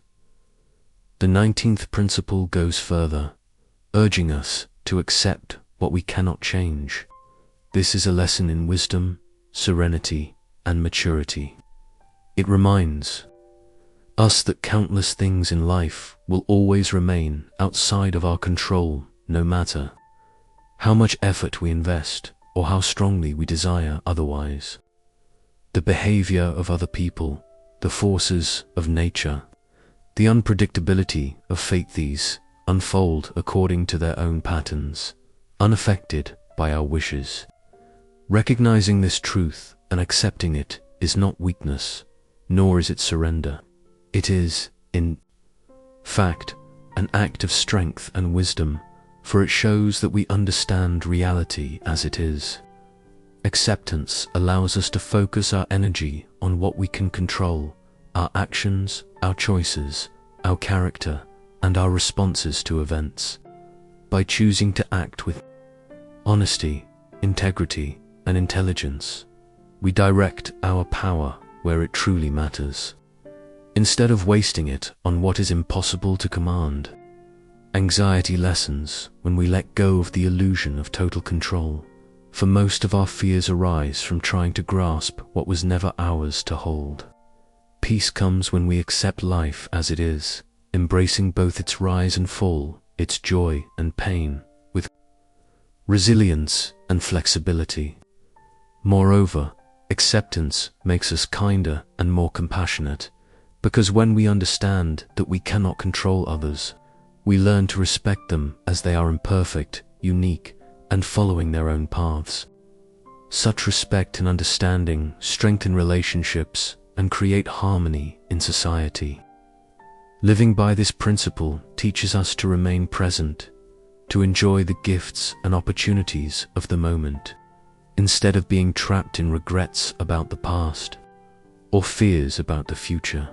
The 19th principle goes further, urging us to accept what we cannot change. This is a lesson in wisdom, serenity, and maturity. It reminds us that countless things in life will always remain outside of our control, no matter how much effort we invest or how strongly we desire otherwise. The behavior of other people, the forces of nature, the unpredictability of fate, these unfold according to their own patterns, unaffected by our wishes. Recognizing this truth and accepting it is not weakness, nor is it surrender. It is, in fact, an act of strength and wisdom, for it shows that we understand reality as it is. Acceptance allows us to focus our energy on what we can control: our actions, our choices, our character, and our responses to events. By choosing to act with honesty, integrity, and intelligence, we direct our power where it truly matters, instead of wasting it on what is impossible to command. Anxiety lessens when we let go of the illusion of total control, for most of our fears arise from trying to grasp what was never ours to hold. Peace comes when we accept life as it is, embracing both its rise and fall, its joy and pain, with resilience and flexibility. Moreover, acceptance makes us kinder and more compassionate, because when we understand that we cannot control others, we learn to respect them as they are imperfect, unique, and following their own paths. Such respect and understanding strengthen relationships and create harmony in society. Living by this principle teaches us to remain present, to enjoy the gifts and opportunities of the moment, instead of being trapped in regrets about the past or fears about the future.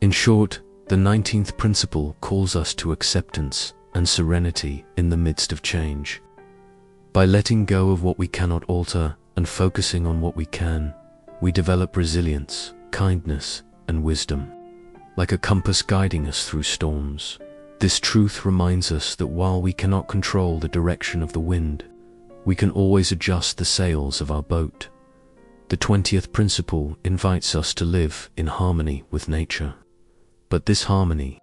In short, the 19th principle calls us to acceptance and serenity in the midst of change. By letting go of what we cannot alter and focusing on what we can, we develop resilience, kindness, and wisdom. Like a compass guiding us through storms, this truth reminds us that while we cannot control the direction of the wind, we can always adjust the sails of our boat. The 20th principle invites us to live in harmony with nature. But this harmony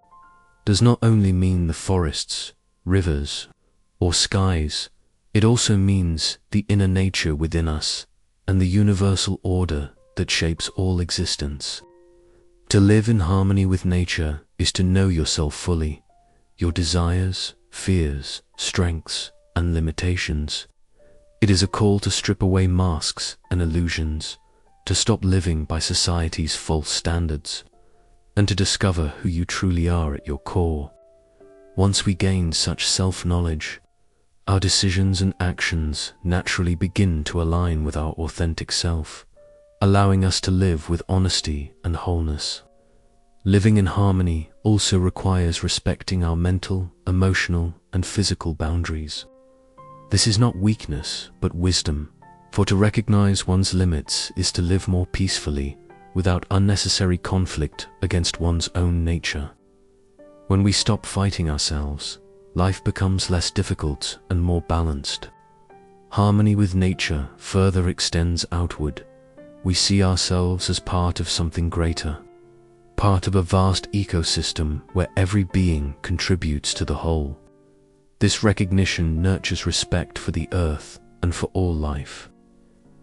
does not only mean the forests, rivers, or skies, it also means the inner nature within us and the universal order that shapes all existence. To live in harmony with nature is to know yourself fully, your desires, fears, strengths, and limitations. It is a call to strip away masks and illusions, to stop living by society's false standards, and to discover who you truly are at your core. Once we gain such self-knowledge, our decisions and actions naturally begin to align with our authentic self, allowing us to live with honesty and wholeness. Living in harmony also requires respecting our mental, emotional, and physical boundaries. This is not weakness, but wisdom, for to recognize one's limits is to live more peacefully, without unnecessary conflict against one's own nature. When we stop fighting ourselves, life becomes less difficult and more balanced. Harmony with nature further extends outward. We see ourselves as part of something greater, part of a vast ecosystem where every being contributes to the whole. This recognition nurtures respect for the earth and for all life,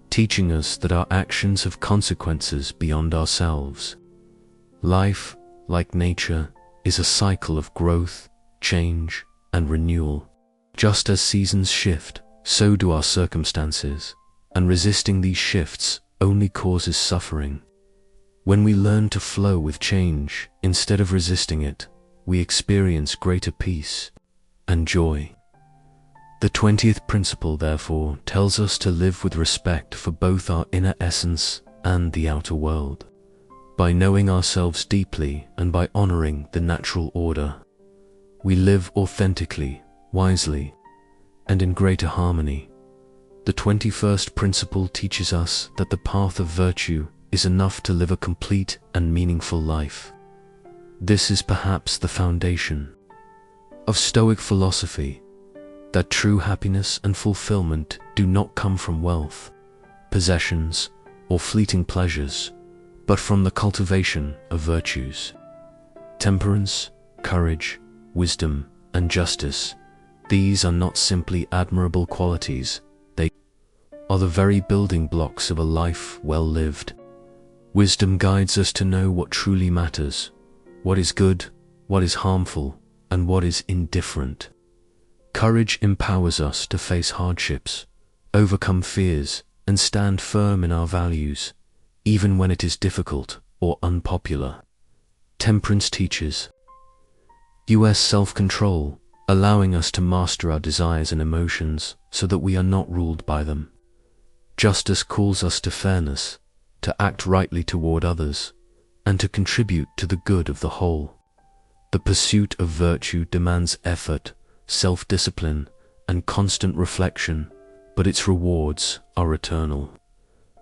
teaching us that our actions have consequences beyond ourselves. Life, like nature, is a cycle of growth, change, and renewal. Just as seasons shift, so do our circumstances, and resisting these shifts only causes suffering. When we learn to flow with change instead of resisting it, we experience greater peace and joy. The 20th principle, therefore, tells us to live with respect for both our inner essence and the outer world. By knowing ourselves deeply and by honoring the natural order, we live authentically, wisely, and in greater harmony. The 21st principle teaches us that the path of virtue is enough to live a complete and meaningful life. This is perhaps the foundation of Stoic philosophy, that true happiness and fulfillment do not come from wealth, possessions, or fleeting pleasures, but from the cultivation of virtues. Temperance, courage, wisdom, and justice, these are not simply admirable qualities, they are the very building blocks of a life well lived. Wisdom guides us to know what truly matters, what is good, what is harmful, and what is indifferent. Courage empowers us to face hardships, overcome fears, and stand firm in our values, even when it is difficult or unpopular. Temperance teaches us self-control, allowing us to master our desires and emotions so that we are not ruled by them. Justice calls us to fairness, to act rightly toward others, and to contribute to the good of the whole. The pursuit of virtue demands effort, self-discipline, and constant reflection, but its rewards are eternal.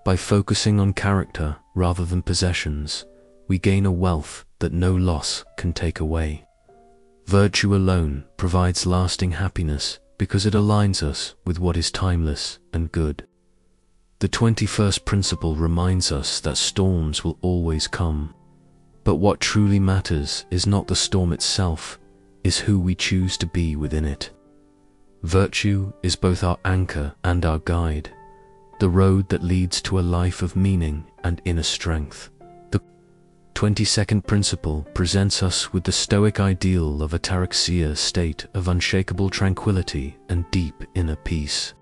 By focusing on character rather than possessions, we gain a wealth that no loss can take away. Virtue alone provides lasting happiness because it aligns us with what is timeless and good. The 21st principle reminds us that storms will always come, but what truly matters is not the storm itself, is who we choose to be within it. Virtue is both our anchor and our guide, the road that leads to a life of meaning and inner strength. The 22nd principle presents us with the Stoic ideal of ataraxia, state of unshakable tranquility and deep inner peace.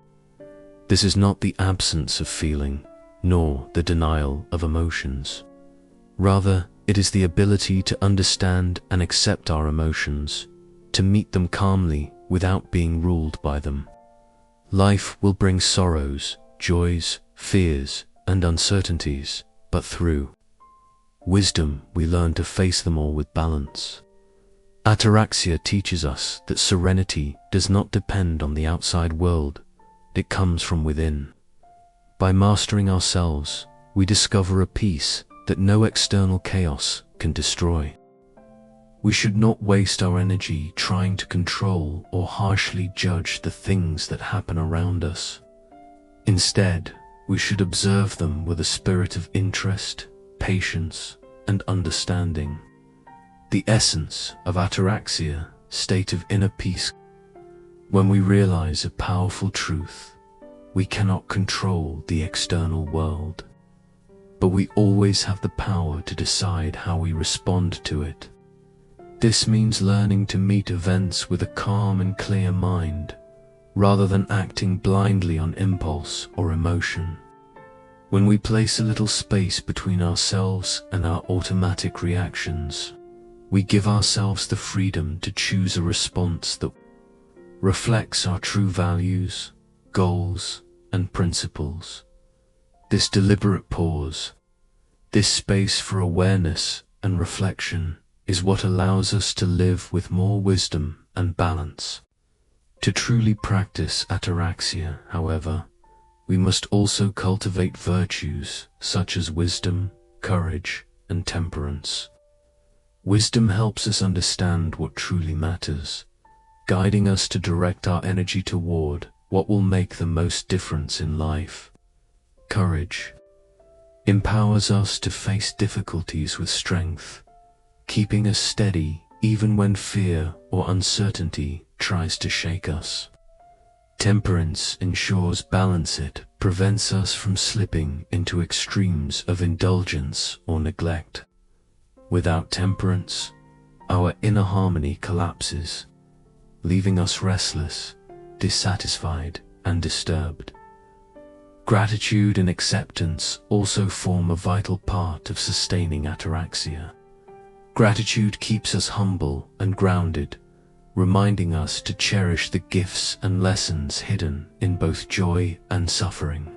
This is not the absence of feeling, nor the denial of emotions. Rather, it is the ability to understand and accept our emotions, to meet them calmly without being ruled by them. Life will bring sorrows, joys, fears, and uncertainties, but through wisdom we learn to face them all with balance. Ataraxia teaches us that serenity does not depend on the outside world, it comes from within. By mastering ourselves, we discover a peace that no external chaos can destroy. We should not waste our energy trying to control or harshly judge the things that happen around us. Instead, we should observe them with a spirit of interest, patience, and understanding. The essence of ataraxia, state of inner peace. When we realize a powerful truth, we cannot control the external world, but we always have the power to decide how we respond to it. This means learning to meet events with a calm and clear mind, rather than acting blindly on impulse or emotion. When we place a little space between ourselves and our automatic reactions, we give ourselves the freedom to choose a response that reflects our true values, goals, and principles. This deliberate pause, this space for awareness and reflection, is what allows us to live with more wisdom and balance. To truly practice ataraxia, however, we must also cultivate virtues such as wisdom, courage, and temperance. Wisdom helps us understand what truly matters, guiding us to direct our energy toward what will make the most difference in life. Courage empowers us to face difficulties with strength, keeping us steady even when fear or uncertainty tries to shake us. Temperance ensures balance. It prevents us from slipping into extremes of indulgence or neglect. Without temperance, our inner harmony collapses, leaving us restless, dissatisfied, and disturbed. Gratitude and acceptance also form a vital part of sustaining ataraxia. Gratitude keeps us humble and grounded, reminding us to cherish the gifts and lessons hidden in both joy and suffering.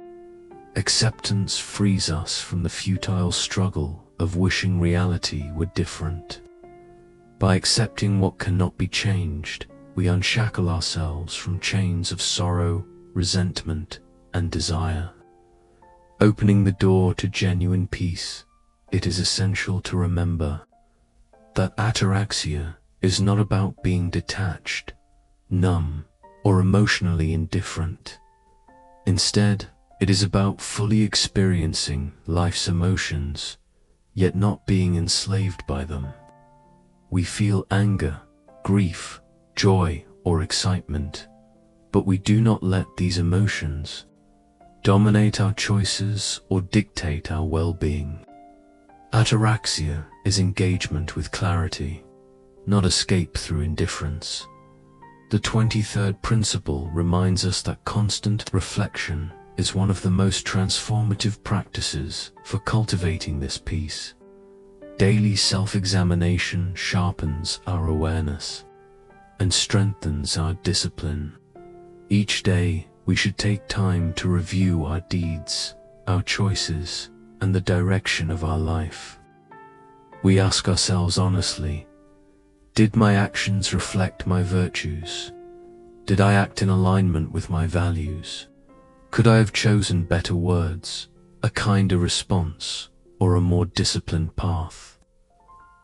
Acceptance frees us from the futile struggle of wishing reality were different. By accepting what cannot be changed, we unshackle ourselves from chains of sorrow, resentment, and desire. Opening the door to genuine peace, it is essential to remember that ataraxia is not about being detached, numb, or emotionally indifferent. Instead, it is about fully experiencing life's emotions, yet not being enslaved by them. We feel anger, grief, joy, or excitement, but we do not let these emotions dominate our choices or dictate our well-being. Ataraxia is engagement with clarity, not escape through indifference. The 23rd principle reminds us that constant reflection is one of the most transformative practices for cultivating this peace. Daily self-examination sharpens our awareness and strengthens our discipline. Each day, we should take time to review our deeds, our choices, and the direction of our life. We ask ourselves honestly, did my actions reflect my virtues? Did I act in alignment with my values? Could I have chosen better words, a kinder response, or a more disciplined path?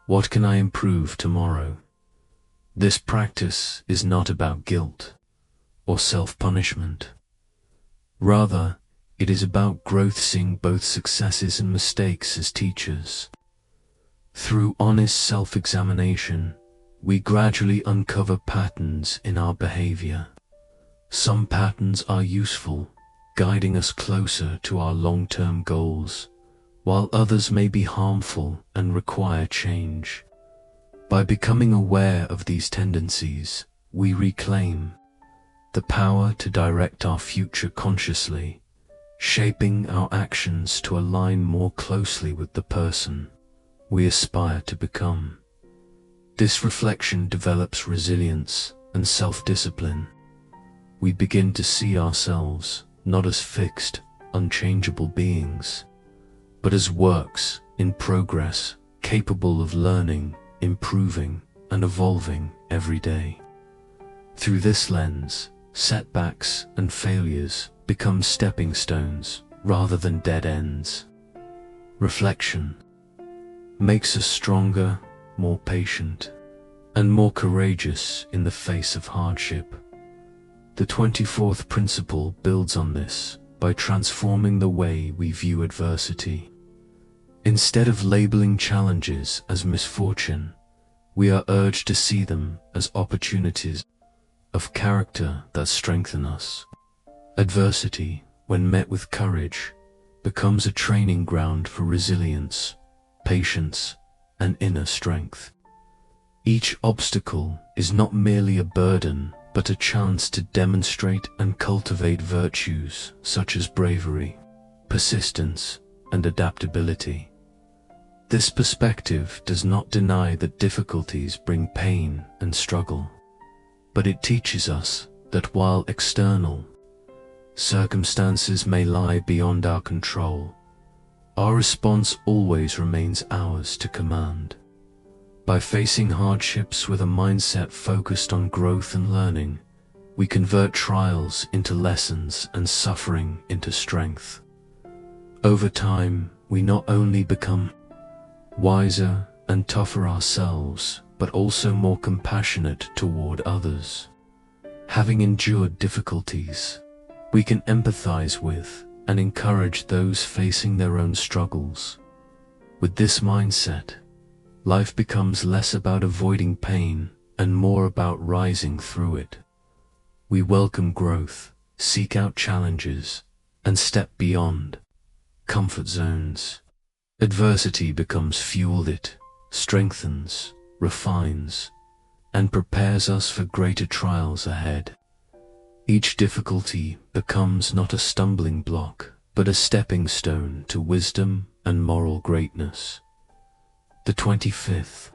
What can I improve tomorrow? This practice is not about guilt or self-punishment. Rather, it is about growth, seeing both successes and mistakes as teachers. Through honest self-examination, we gradually uncover patterns in our behavior. Some patterns are useful, guiding us closer to our long-term goals, while others may be harmful and require change. By becoming aware of these tendencies, we reclaim the power to direct our future consciously, shaping our actions to align more closely with the person we aspire to become. This reflection develops resilience and self-discipline. We begin to see ourselves not as fixed, unchangeable beings, but as works in progress, capable of learning, improving, and evolving every day. Through this lens, setbacks and failures become stepping stones rather than dead ends. Reflection makes us stronger, more patient, and more courageous in the face of hardship. The 24th principle builds on this by transforming the way we view adversity. Instead of labeling challenges as misfortune, we are urged to see them as opportunities of character that strengthen us. Adversity, when met with courage, becomes a training ground for resilience, patience, and inner strength. Each obstacle is not merely a burden, but a chance to demonstrate and cultivate virtues such as bravery, persistence, and adaptability. This perspective does not deny that difficulties bring pain and struggle, but it teaches us that while external circumstances may lie beyond our control, our response always remains ours to command. By facing hardships with a mindset focused on growth and learning, we convert trials into lessons and suffering into strength. Over time, we not only become wiser and tougher ourselves, but also more compassionate toward others. Having endured difficulties, we can empathize with and encourage those facing their own struggles. With this mindset, life becomes less about avoiding pain and more about rising through it. We welcome growth, seek out challenges, and step beyond comfort zones. Adversity becomes fuel that strengthens, refines, and prepares us for greater trials ahead. Each difficulty becomes not a stumbling block, but a stepping stone to wisdom and moral greatness. The 25th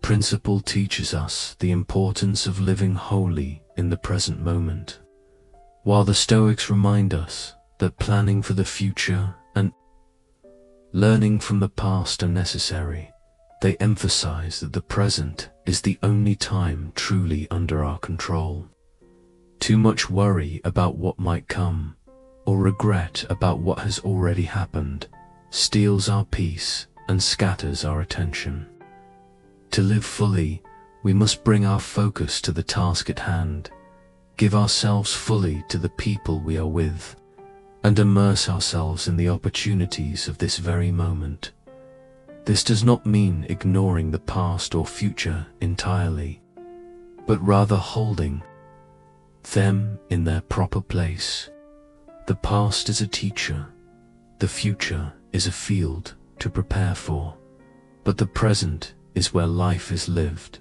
principle teaches us the importance of living wholly in the present moment. While the Stoics remind us that planning for the future and learning from the past are necessary, they emphasize that the present is the only time truly under our control. Too much worry about what might come, or regret about what has already happened, steals our peace and scatters our attention. To live fully, we must bring our focus to the task at hand, give ourselves fully to the people we are with, and immerse ourselves in the opportunities of this very moment. This does not mean ignoring the past or future entirely, but rather holding them in their proper place. The past is a teacher, the future is a field to prepare for, but the present is where life is lived.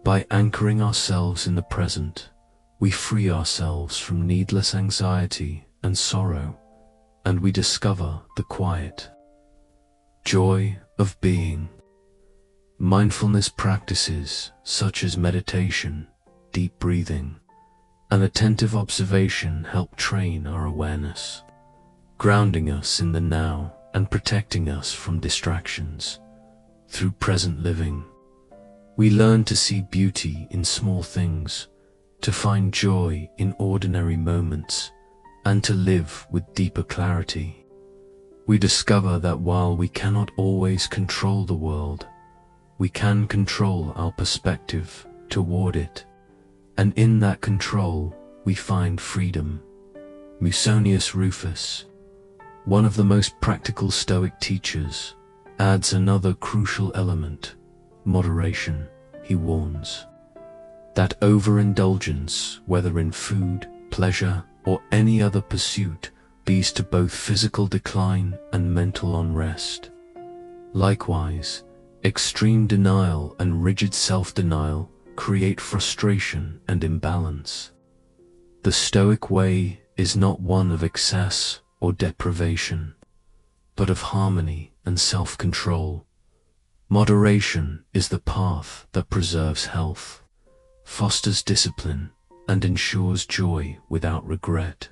By anchoring ourselves in the present, we free ourselves from needless anxiety and sorrow, and we discover the quiet joy of being. Mindfulness practices such as meditation, deep breathing, and attentive observation help train our awareness, grounding us in the now and protecting us from distractions. Through present living, we learn to see beauty in small things, to find joy in ordinary moments, and to live with deeper clarity. We discover that while we cannot always control the world, we can control our perspective toward it, and in that control we find freedom. Musonius Rufus, one of the most practical Stoic teachers, adds another crucial element: moderation. He warns that overindulgence, whether in food, pleasure, or any other pursuit, leads to both physical decline and mental unrest. Likewise, extreme denial and rigid self-denial create frustration and imbalance. The Stoic way is not one of excess or deprivation, but of harmony and self-control. Moderation is the path that preserves health, fosters discipline, and ensures joy without regret.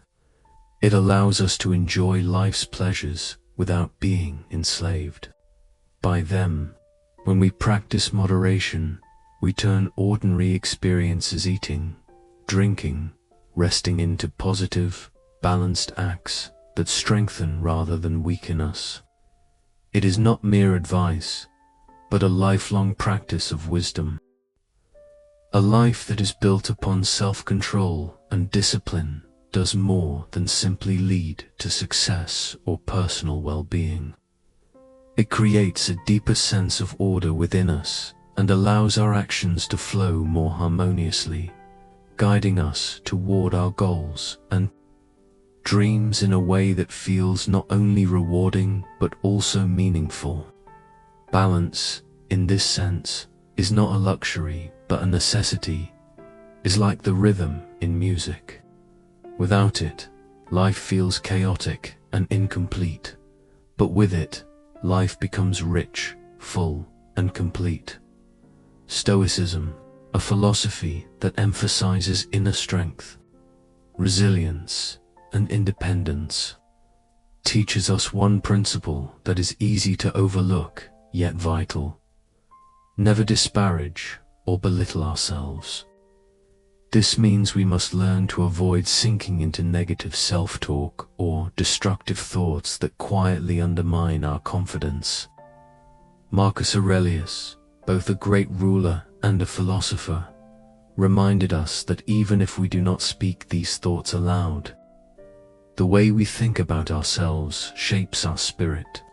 It allows us to enjoy life's pleasures without being enslaved by them. When we practice moderation, we turn ordinary experiences, eating, drinking, resting, into positive, balanced acts that strengthen rather than weaken us. It is not mere advice, but a lifelong practice of wisdom. A life that is built upon self-control and discipline does more than simply lead to success or personal well-being. It creates a deeper sense of order within us and allows our actions to flow more harmoniously, guiding us toward our goals and dreams in a way that feels not only rewarding but also meaningful. Balance, in this sense, is not a luxury but a necessity, is like the rhythm in music. Without it, life feels chaotic and incomplete, but with it, life becomes rich, full, and complete. Stoicism, a philosophy that emphasizes inner strength, resilience, and independence, teaches us one principle that is easy to overlook, yet vital: never disparage or belittle ourselves. This means we must learn to avoid sinking into negative self-talk or destructive thoughts that quietly undermine our confidence. Marcus Aurelius, both a great ruler and a philosopher, reminded us that even if we do not speak these thoughts aloud, the way we think about ourselves shapes our spirit.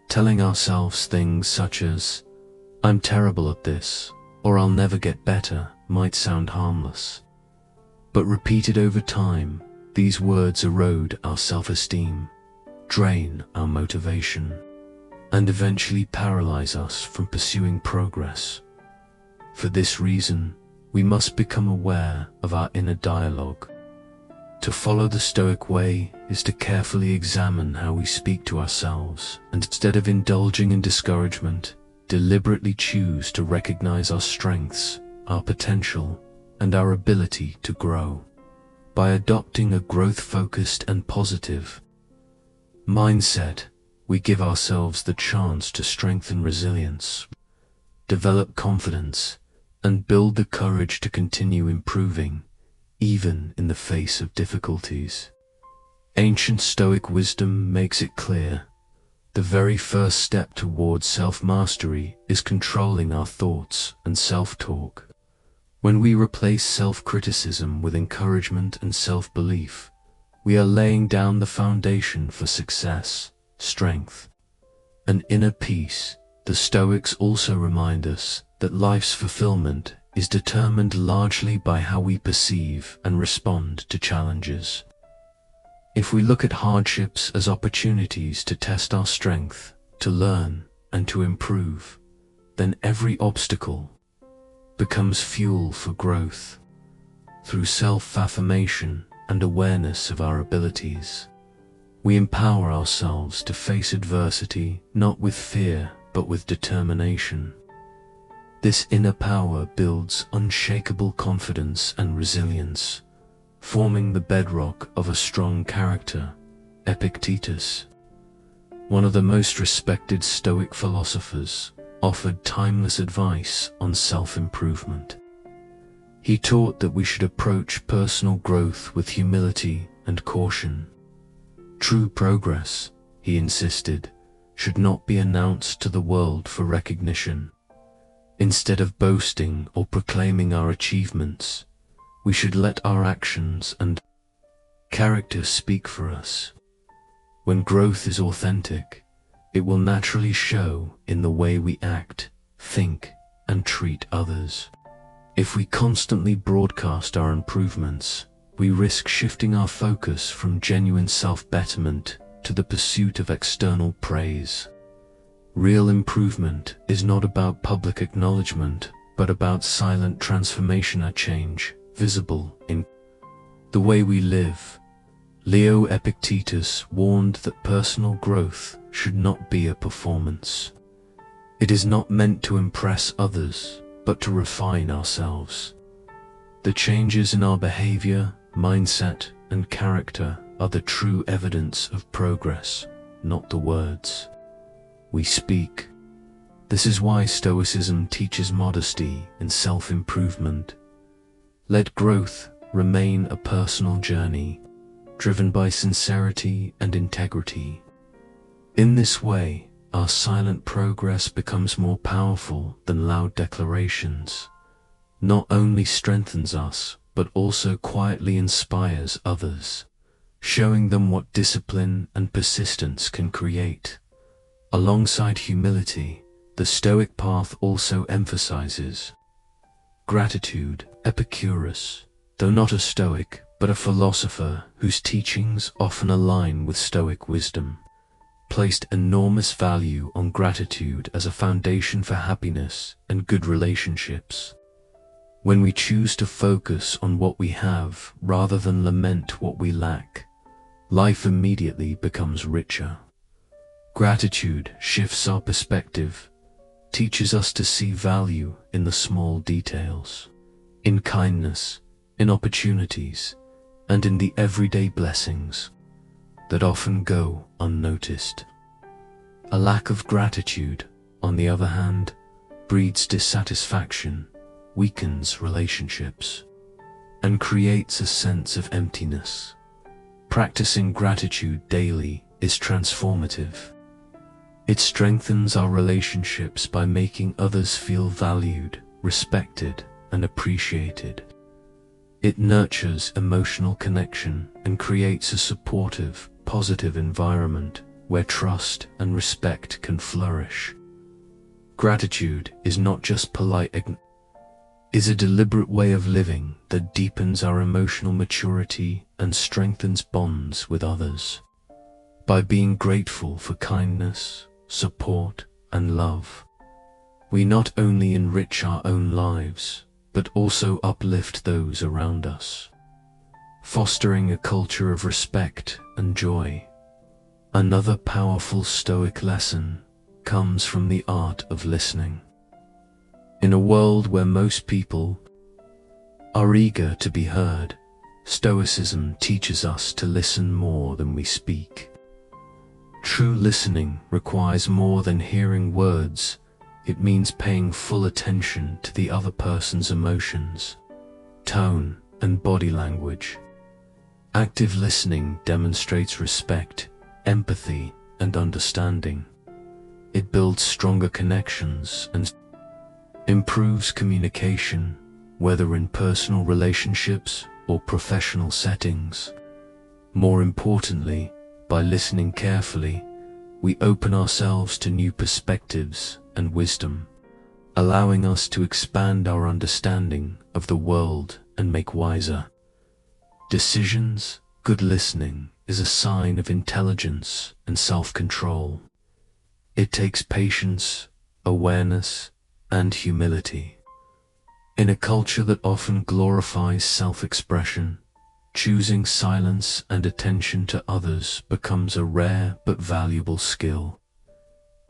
Telling ourselves things such as, "I'm terrible at this," or "I'll never get better," might sound harmless. But repeated over time, these words erode our self-esteem, drain our motivation, and eventually paralyze us from pursuing progress. For this reason, we must become aware of our inner dialogue, To follow the Stoic way is to carefully examine how we speak to ourselves, and instead of indulging in discouragement, deliberately choose to recognize our strengths, our potential, and our ability to grow. By adopting a growth-focused and positive mindset, we give ourselves the chance to strengthen resilience, develop confidence, and build the courage to continue improving, even in the face of difficulties. Ancient Stoic wisdom makes it clear: the very first step towards self-mastery is controlling our thoughts and self-talk. When we replace self-criticism with encouragement and self-belief, we are laying down the foundation for success, strength, and inner peace. The Stoics also remind us that life's fulfillment is determined largely by how we perceive and respond to challenges. If we look at hardships as opportunities to test our strength, to learn, and to improve, then every obstacle becomes fuel for growth. Through self-affirmation and awareness of our abilities, we empower ourselves to face adversity not with fear but with determination. This inner power builds unshakable confidence and resilience, forming the bedrock of a strong character. Epictetus, one of the most respected Stoic philosophers, offered timeless advice on self-improvement. He taught that we should approach personal growth with humility and caution. True progress, he insisted, should not be announced to the world for recognition. Instead of boasting or proclaiming our achievements, we should let our actions and character speak for us. When growth is authentic, it will naturally show in the way we act, think, and treat others. If we constantly broadcast our improvements, we risk shifting our focus from genuine self-betterment to the pursuit of external praise. Real improvement is not about public acknowledgement, but about silent transformation and change, visible in the way we live. Leo Epictetus warned that personal growth should not be a performance. It is not meant to impress others, but to refine ourselves. The changes in our behavior, mindset, and character are the true evidence of progress, not the words we speak. This is why Stoicism teaches modesty and self-improvement. Let growth remain a personal journey, driven by sincerity and integrity. In this way, our silent progress becomes more powerful than loud declarations. Not only strengthens us, but also quietly inspires others, showing them what discipline and persistence can create. Alongside humility, the Stoic path also emphasizes gratitude. Epicurus, though not a Stoic, but a philosopher whose teachings often align with Stoic wisdom, placed enormous value on gratitude as a foundation for happiness and good relationships. When we choose to focus on what we have rather than lament what we lack, life immediately becomes richer. Gratitude shifts our perspective, teaches us to see value in the small details, in kindness, in opportunities, and in the everyday blessings that often go unnoticed. A lack of gratitude, on the other hand, breeds dissatisfaction, weakens relationships, and creates a sense of emptiness. Practicing gratitude daily is transformative. It strengthens our relationships by making others feel valued, respected, and appreciated. It nurtures emotional connection and creates a supportive, positive environment where trust and respect can flourish. Gratitude is not just polite is a deliberate way of living that deepens our emotional maturity and strengthens bonds with others. By being grateful for kindness, support, and love, we not only enrich our own lives, but also uplift those around us. fostering a culture of respect and joy. Another powerful Stoic lesson comes from the art of listening. In a world where most people are eager to be heard, Stoicism teaches us to listen more than we speak. True listening requires more than hearing words. It means paying full attention to the other person's emotions, tone, and body language. Active listening demonstrates respect, empathy, and understanding. It builds stronger connections and improves communication, whether in personal relationships or professional settings. More importantly, by listening carefully, we open ourselves to new perspectives and wisdom, allowing us to expand our understanding of the world and make wiser decisions. Good listening is a sign of intelligence and self-control. It takes patience, awareness, and humility. In a culture that often glorifies self-expression, choosing silence and attention to others becomes a rare but valuable skill.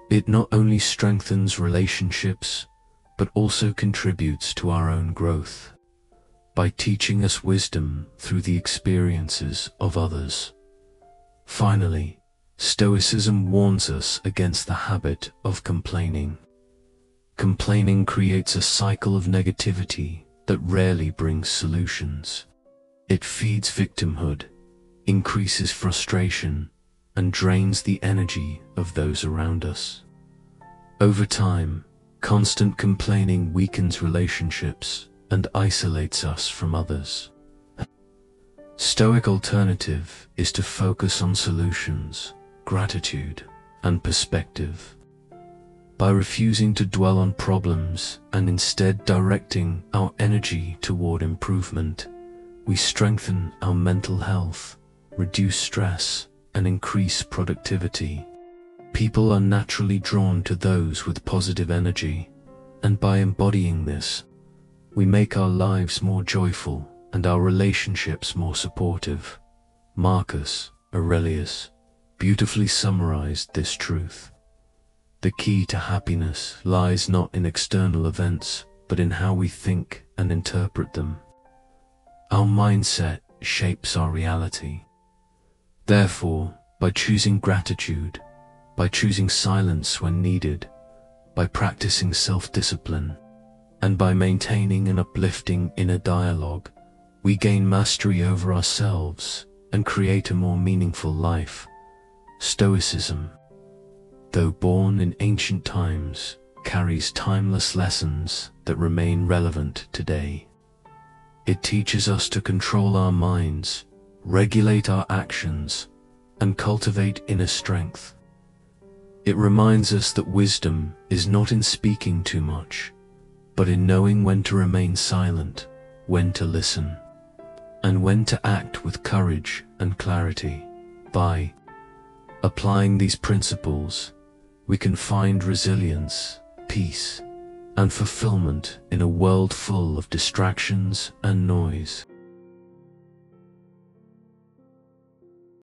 It not only strengthens relationships, but also contributes to our own growth by teaching us wisdom through the experiences of others. Finally, Stoicism warns us against the habit of complaining. Complaining creates a cycle of negativity that rarely brings solutions. It feeds victimhood, increases frustration, and drains the energy of those around us. Over time, constant complaining weakens relationships and isolates us from others. Stoic alternative is to focus on solutions, gratitude, and perspective. By refusing to dwell on problems and instead directing our energy toward improvement, we strengthen our mental health, reduce stress, and increase productivity. People are naturally drawn to those with positive energy, and by embodying this, we make our lives more joyful and our relationships more supportive. Marcus Aurelius beautifully summarized this truth. The key to happiness lies not in external events, but in how we think and interpret them. Our mindset shapes our reality. Therefore, by choosing gratitude, by choosing silence when needed, by practicing self-discipline, and by maintaining an uplifting inner dialogue, we gain mastery over ourselves and create a more meaningful life. Stoicism, though born in ancient times, carries timeless lessons that remain relevant today. It teaches us to control our minds, regulate our actions, and cultivate inner strength. It reminds us that wisdom is not in speaking too much, but in knowing when to remain silent, when to listen, and when to act with courage and clarity. By applying these principles, we can find resilience, peace, and fulfillment in a world full of distractions and noise.